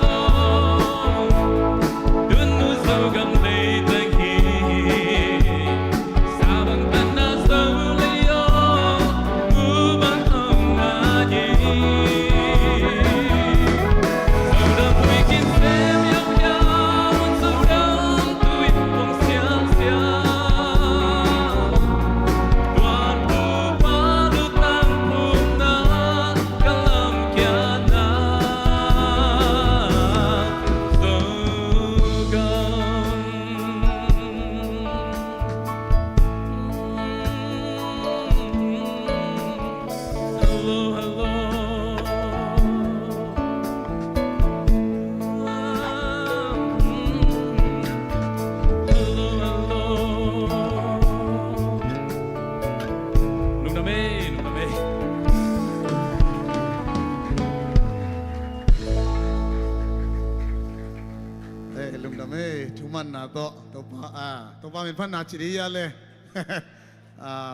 Speaker 6: 动，顿悟是感泪的气，撒bằng tân na sâu lê yo, u bằng hồng na nhị, sâu đậm vui kín xem nhau nhau, sâu đậm tuổi bông xia xia, đoàn tu ba lu tăng phùng na, cả lâm kia na, sâu gầm. Hello, hello. Hello, hello. Nung nami, nung nami.
Speaker 2: เอ้ยลุงดำเอ้ยทุมันนาโตตัวป้าตัวป้าเป็นพันนาจิริยาเลย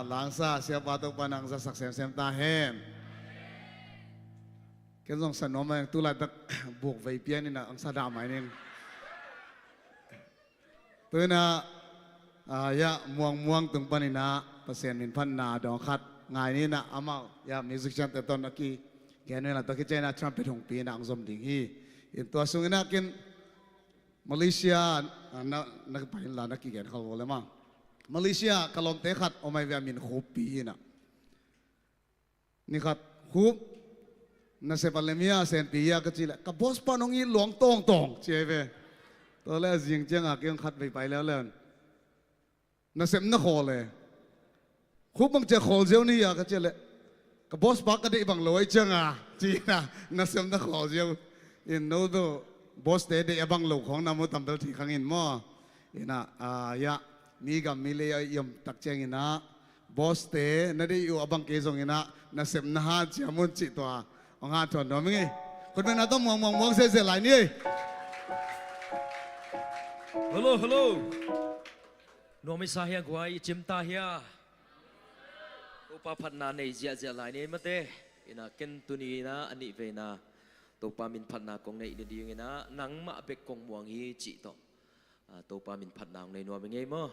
Speaker 2: หลังซาเสียป้าตัวป้านังซาสักเซมเซมตาเฮมเกันส่งสนอมาตุลาตักบวกไวเปียนี่นะอังซาดาหมายนึงตัวน่ะยะม่วงตึงปานินะเปอร์เซ็นต์เป็นพันนาดองคัดงานนี้นะอามาวยะมิวสิกชันแต่ตอนนักกี้แกนี่นะตัวกิจใจนะทรัมเป็ตของปีนะอังสมดิ่งฮีอินตัวสุงนะกิน มาเลเซียนักไปลานักกี่แกนเขาบอกเลยมั้งมาเลเซียกะลอมเตะขัดเอาไม่เวียมินคูปีน่ะนี่ขัดคูนั่นเซปัลเลมียเซนปียก็จีแหละกับบอสปานองอีหลวงตองเจ๊เว้ตัวแรกจริงจังอ่ะเกี่ยงขัดไปแล้วเลยนั่นเซมนักขอเลยคูบังเจขอเจ้านี่อ่ะก็เจ๊แหละกับบอสปักก็ได้บังลอยจังอ่ะจีน่ะนั่นเซมนักขอเจ้าอินโนโดบอสเตเดบังโลกของนามุตัมเบลที่ขังอินมออินะยะมีกับมิเลยยมตักเจงอินะบอสเตนั่นได้อยู่บังเกซงอินะนั่นเสพนาฮาเจียมุนจิตัวองอาถอนน้องมั้งคนเป็นนาต้องมองเสียหลายนี่
Speaker 6: Hello, hello. Nomi sahya guai chimta hiya. Upa phatna nei zia zia lai nei mate. Ina ken tuni na ani ve na. Topa min phatna kong nei ni ding ina nang ma bek kong muang hi chi to. Topa min phatna nei no ngei mo.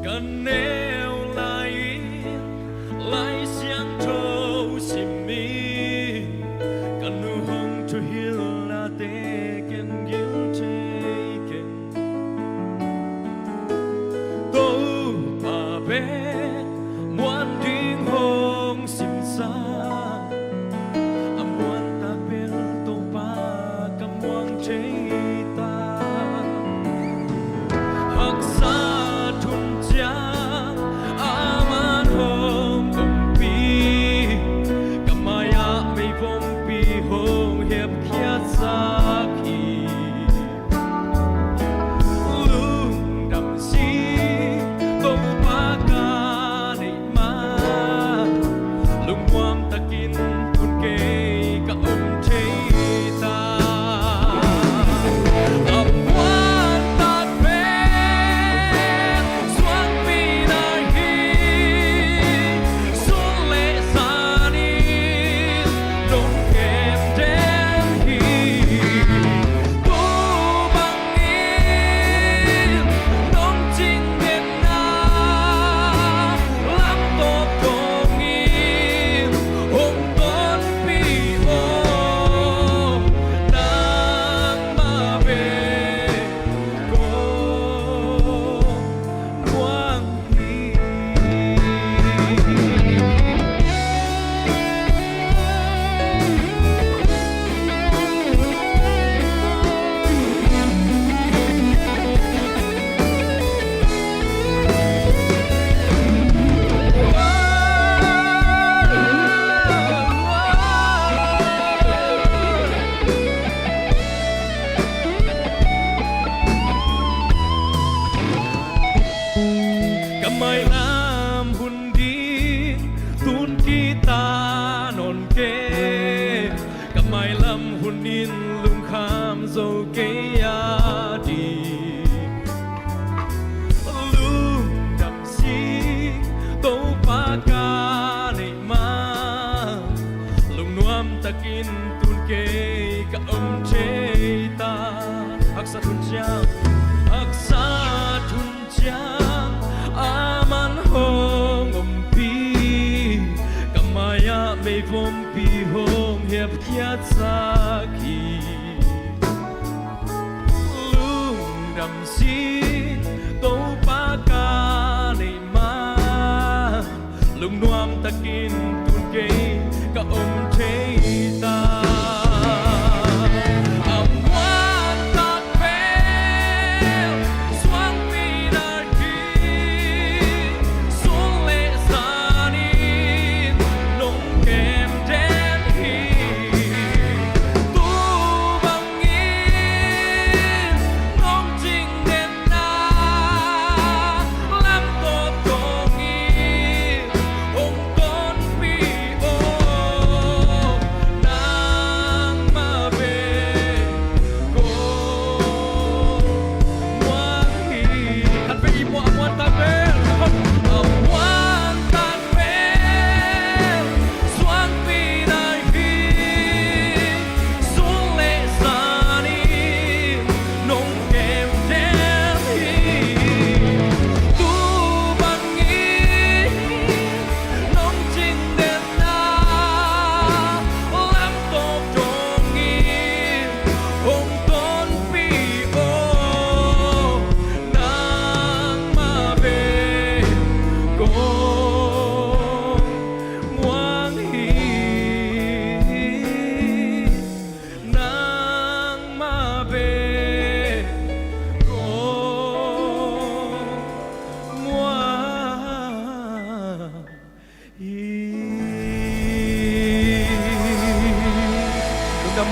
Speaker 6: Kan neo lai lai ตานนเกกับไม่ลำหุ่นนินลุงคามโซเกยาดีลุงดำสีโตปากาในมาลุงนวมตะกินตุนเกกับเชตาอักษะทุนจางอักษะทุนจางอามันหงปีกับมายาไม่พมปีหงเหียบยาสากีลุงดำสีโตปากาในมาลุงนวมตะกินตุนเกกับเชตา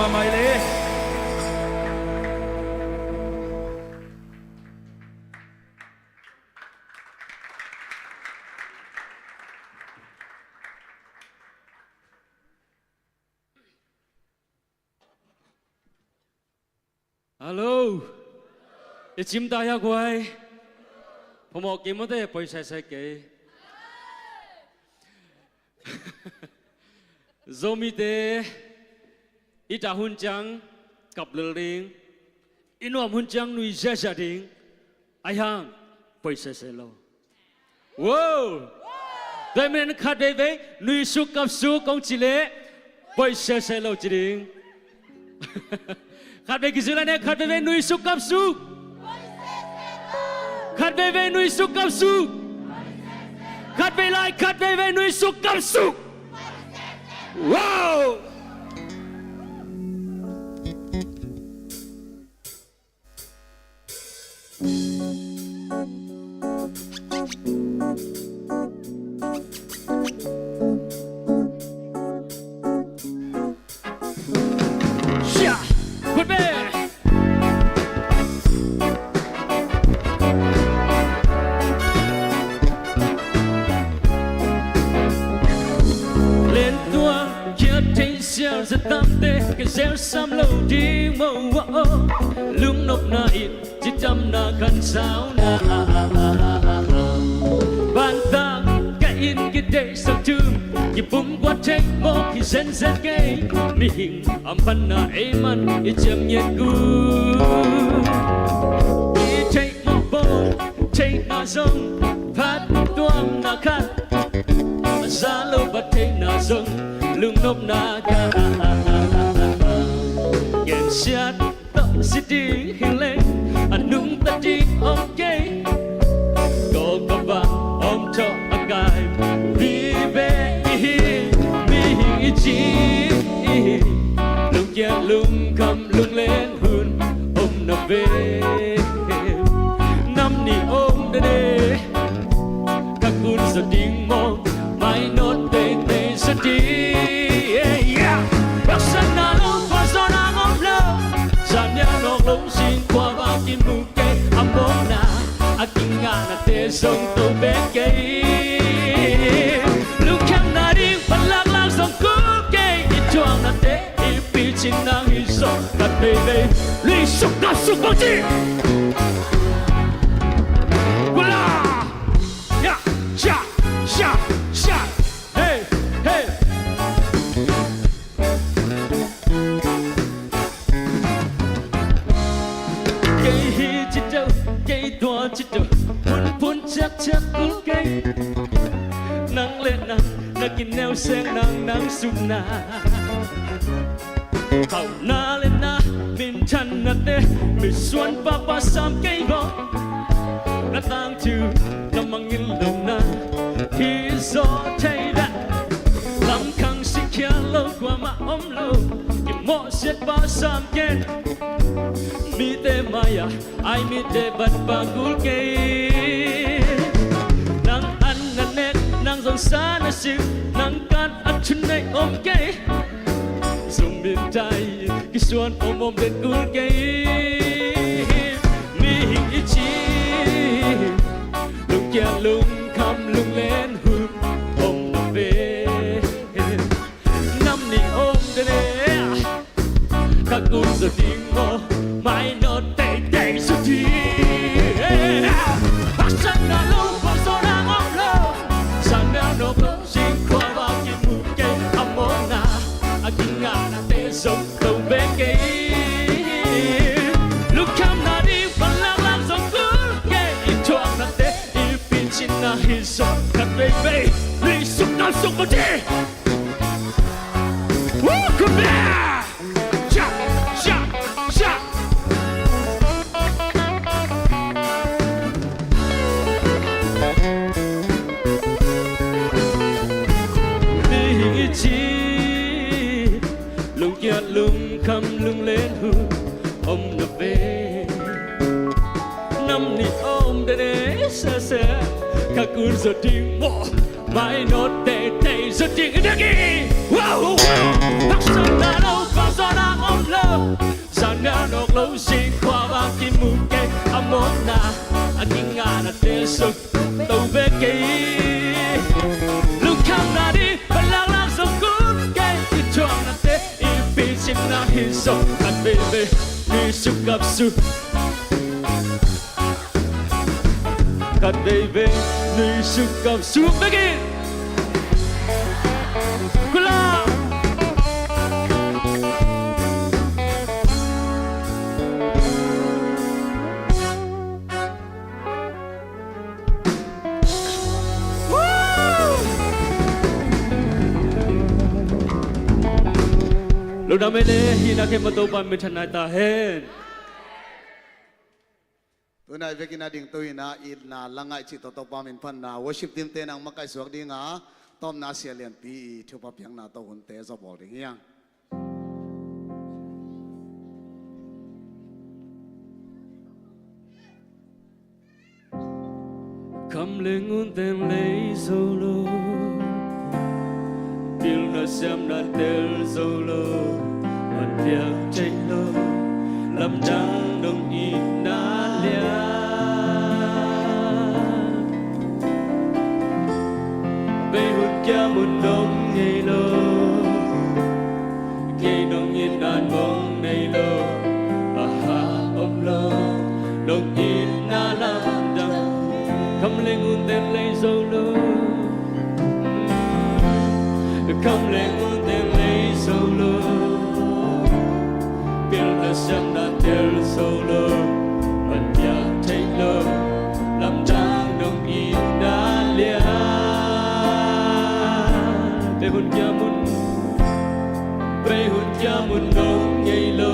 Speaker 6: มาไม่เลย
Speaker 1: ฮัลโหลไอจิมตายากไว้ผมบอกกินมาได้ไปใส่เก๋โซมิเตอีตาหุ่นจังกับเลิงอินวมหุ่นจังนุยเจจดิงไอฮังไปใส่โลว้าวได้เมื่อนั้นขัดไปนุยสุกับสุกงจิเลไปใส่โลจริงขัดไปกิจละเนี่ยขัดไปนุยสุกับสุขัดไปนุยสุกับสุขัดไปไล่ขัดไปนุยสุกับสุว้าว จะตามเตะกันเซลซ้ำโลดีโมลุงนกนาอิดจิตจำนาคันสาวนาบ้านตางกะอินกิเดสักจุมกิปุ่มกว่าเทคโมกิเซนเซนเกยมีหิงอัมพันนาเอมันอิจมเยกูอีเทคโมโบเทคนาซงพัดตัวนาคัดมาซาโลบัดเทคนาซงลุงนกนากาเก็บเสียต่อสิดีหิเลอันนุ่งตะจีโอเคก็กบว่าอมชอบอากาศมีเบมีหิจีลุงแก่ลุงคำลุงเล่นหุ่นอมนาเบน้ำนี่อมเดกักกุนสดิงมองไม่นดเตสดีSông tàu bé cây lúc khăn na đi suk bang chi Wala Ya Sha Sha Sha Hey Hey Cây hi chít đâu cây tua chít đâu Phun chắc chắc cũng cây Nắng lên nắngกินแนวเสียงนางสุนาเขาหน้าเล่นนะมินทันนัดเดมิสวนปะปะสามเกยก็และต่างชื่อน้ำมังยินลงนะที่โซเทระลำคังสิเขียนโลกว่ามาอมโลกิมโมเสียปะสามเกยมีแต่มายาไอมีแต่บัดบางกุลเกยนางอันนันเนตนางสงสารนะสินางการอัดชุนในอมเกยสมบินใจกิสวนอมเด็ดกุลเกยมีหิงอิชีลุงแก่ลุงคำลุงเล่นหุบอมนเวน้ำนี่อมเดเนข้ากุลสติงโอไม่นอเตะเตะสุดทีพักฉันน่ะลูกพอโซดาอมโลฉันน่ะนกลูกชิงควาบากิมุเกยอมองนาอากิงานาเตะส่งตัวเบเกยลูกคำนาดีฟันลังลังส่งกุลเกยอีทวงนาเตะอีปินชินนาฮิโซกัดเบเบลีสุกนาสุกมาเจวู้คุเบชาชาชาลุงเกียรลุงคำลุงเล่นหูอมนเวน้ำนี่อมเดเดเสเสข้ากุลสติงโมไม่นอเตเตสติงเดกีว้าวว้าวพักสันนาโลกสานาอมโลสันนานกโลสิควาบางกิมุเกอมองนาอากิงานาเตสุตัวเบเกลูกคำนาดีบัลลังก์สกุลเกอีทวงนาเตอีปีชิมนาฮิโซกัดเบเบมีสุกับสุกัดเบเบมีสุกับสุเบกิกุลาลูกน้ำไม่เล่หินาเข้มตัวปันเป็นชนะตาเห็น
Speaker 2: ตัวนายเวกินาดิ่งตัวน่ะอีน่ะลังไงจิตตัวปามินพันน่ะ worship team เตนังมาไกสวกดิ่งอ่ะต้อมน่ะเสียเลียนปีเที่ยวปะเพียงน่ะตัวหุ่นเตะจะบอกดิ่งยัง
Speaker 1: คำเล่งอุ่นเต็มเลยโซโลบิลน่ะเสียมน่ะเตลโซโลมันเดียวใจโลลำจังดงอีนาเลียไปหุ่นแก้มุนดงไงโลไงดงยินนานมองในโลอาหาอบโลดงอีนาลำจังคำเล่งอุ่นเต็มเลยโซโลคำเล่งอุ่นเต็มเลยโซโลBill the sun that tell solo But ya take love Lam trang đông in na lia Be hun ya mun đông ngay lo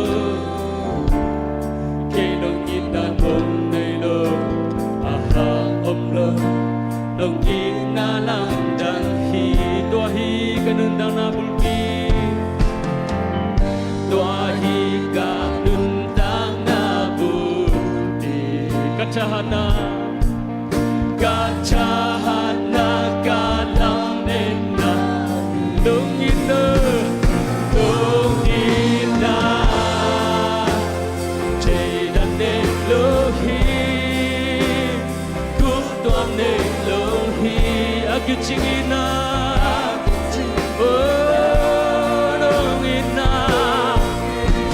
Speaker 1: Ke đông in dan bông ngay lo Aha om lo Đông in na lam dang hi Tua hi kanun dang na bulki Tua hi Kachahana Kachahana Kalam Nena Dongina Dongina Cheda Ne Lohi Kutuam Ne Lohi Akichingina Oh Dongina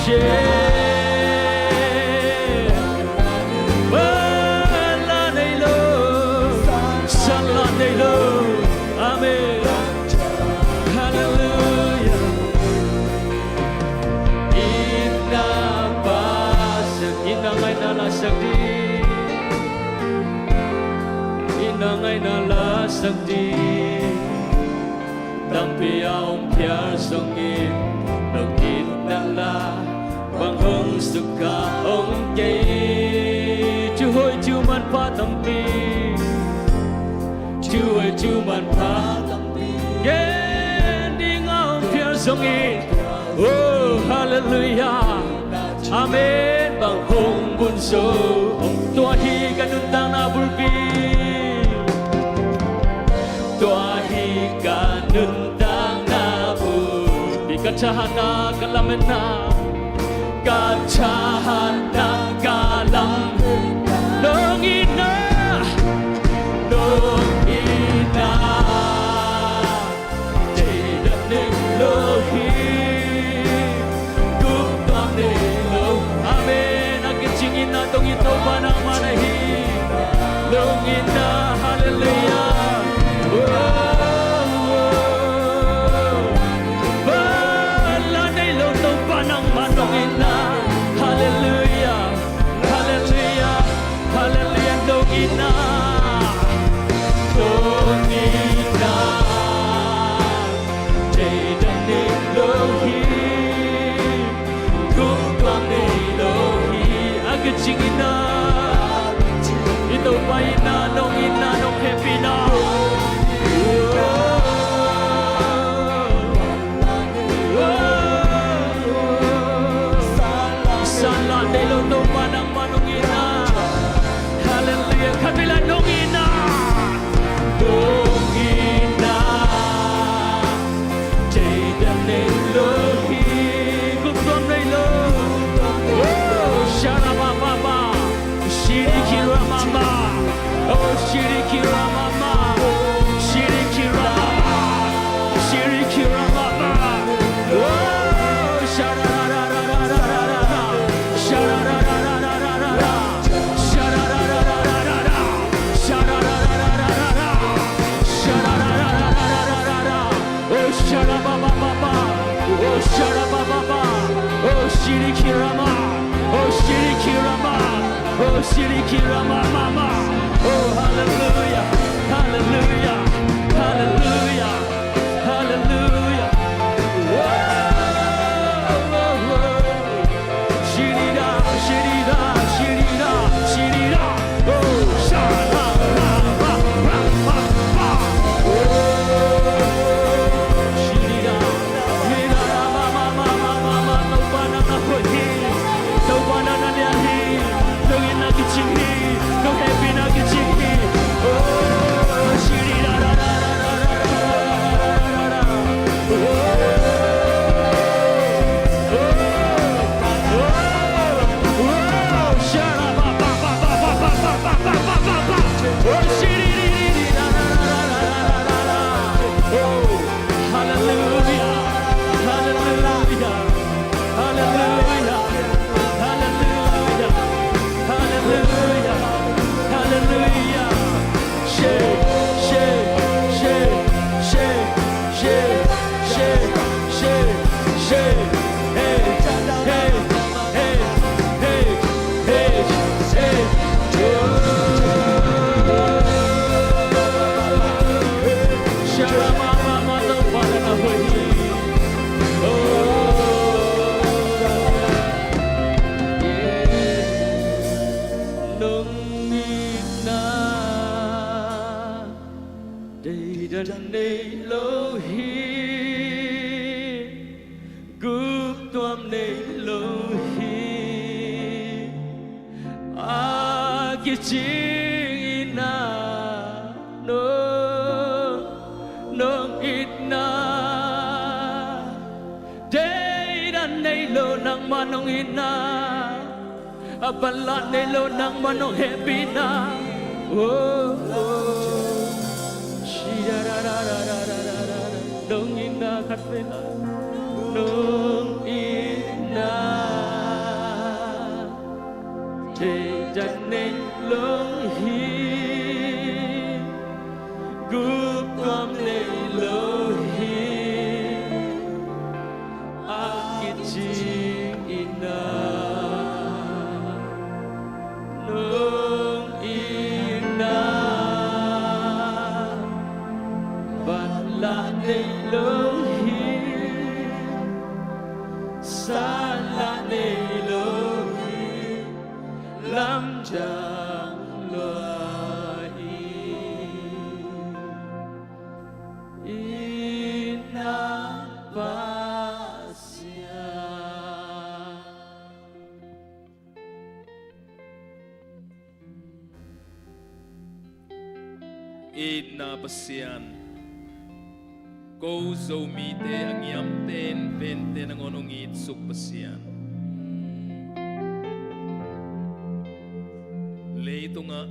Speaker 1: Yeah sắc đi Tâm bị ông phía sông in Đồng in đang la Bằng hông sức cả ông kê Chú hôi chú man phá tâm đi Chú hôi chú man phá tâm đi Ghen đi ông phía sông in Oh hallelujah Amen bằng hông buồn sâu Ông tua hi ganun tang na bulbi Tua hi ganun tang na bulbi Kachahana kalamena Kachahana kalam Nong ina Nong ina Jada ning lohi Amen na tong ito pa ng manahi Lungin na hallelujah Bala na iloto pa ng manongin na hallelujah Hallelujah Hallelujah lungin na Lungin na Jada ni lohi Gugwang ni lohi Agaching ina Ito pa ina nong happy na Sala niluto pa ng manong ina Hallelujah Kabila nong ina Nong ina Jada nilohi Gugwang nilohi Sharababa Shirikira mama Oh Shirikira mama Shirikira mama Shirikira mama Oh Shararararararara Shararararararara Shararararararara Shararararararara Shararararararara Oh Sharababa Oh Sharababa Oh Shirikirama Oh Shirikirama Oh Shirikirama mama Oh hallelujah Hallelujah Hallelujah Hallelujah Shirida Shirida Shirida Shirida Oh Shara Ra Ra Ra Ra Shirida Shirida mama mama mama no pana na hohi no pana na liahi no ina kichihi no happy na kichihi oh shirida ra ra ra ra ra ra oh shara ba ba ba ba ba ba ba ba ba ba ba oh shirida ra ra ra ra ra ra oh hallelujah hallelujah hallelujah hallelujah hallelujah hallelujah shake shake shake shake shake shake shake shake hey hey hey hey hey hey Sharama mama no para na hoyi nung ina Day dan day lohi Gup tuam day lohi Agicing ina nung ina Day dan day lo ng manong ina Abala nilo ng manong happy na Oh, oh Shirararararararara Nung ina katwela Nung ina Jajanin long hi Gup kam nilo hi Akicing ina Nung ina
Speaker 8: na pasian ko zo mi te ang yam ten pen ten ang onong it suk pasian leito nga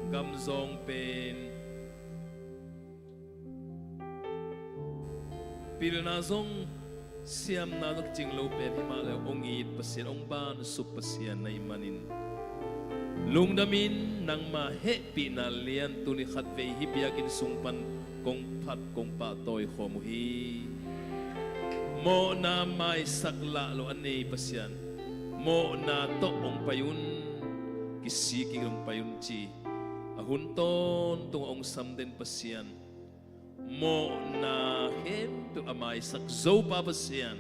Speaker 8: gamzong pen pilnazong siam na dak jinglo pen himala ong it pasian ong ban suk pasian na imanin lungdamin nang mahepi na lian tuni khatve hibiakin sungpan kong pat kong patoy khomuhi mo na may sakla lo anei pasyan mo na to ong payun kisiki ong payun chi ahunton tung ong samden pasyan mo na hem tu amay sakzo pa pasyan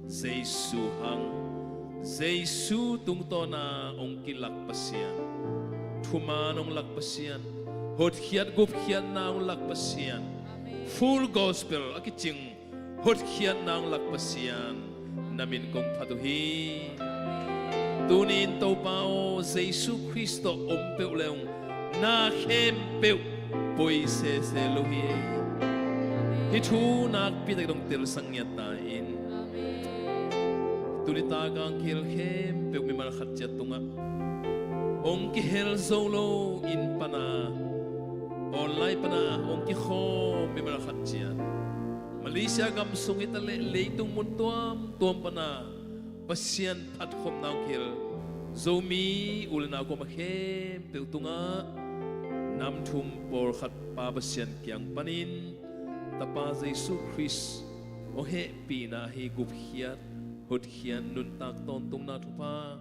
Speaker 8: Jesu hang Jesu tung to na ong kilak pasyan tumanong lakpasyan hot khiat gup khiat naung lakpasian full gospel akiching hot khiat naung lakpasian namin kong patuhi tunin to pao Jesu Kristo ompeu leung na khempeu poi se lohi hitu nak pitak dong tel sangyat tain tunita kang kil khempeu mi mar khatjat tunga ong ki hel solo in pana online pana ong ki khom mi mara khatchian Malaysia gam sungit ale leitung mun tuam pana pasian phat khom naw kil zomi ulna ko makhem peutunga nam thum por khat pa pasian kyang panin tapa Jesu Christ o he pi na hi gup hiat hot hian nun tak ton tung na thupa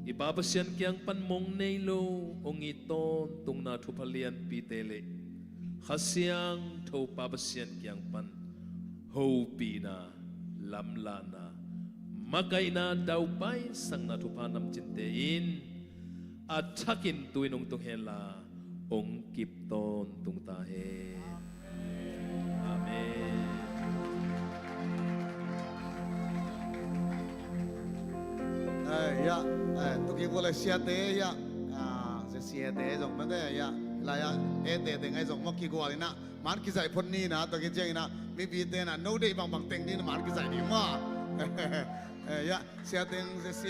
Speaker 8: ipapasyan kiyang panmong nelo ong iton tung na thupalian pitele khasyang tho papasyan kiyang pan ho pina lamlana magay na daw pay sang na thupanam cintein at takin tuinong tunghela ong kipton tung tahe amen.
Speaker 2: Ya, tôi kêu là xe tế ya, xe tế giống vấn đề ya, là ya, tế tế ngay giống mắc kia qua đi na, mán kia giải phun ni na, tôi kêu chơi na, mi bị tế na, nấu đây bằng bằng tiếng ni na, mán kia giải đi mà, ya, xe tế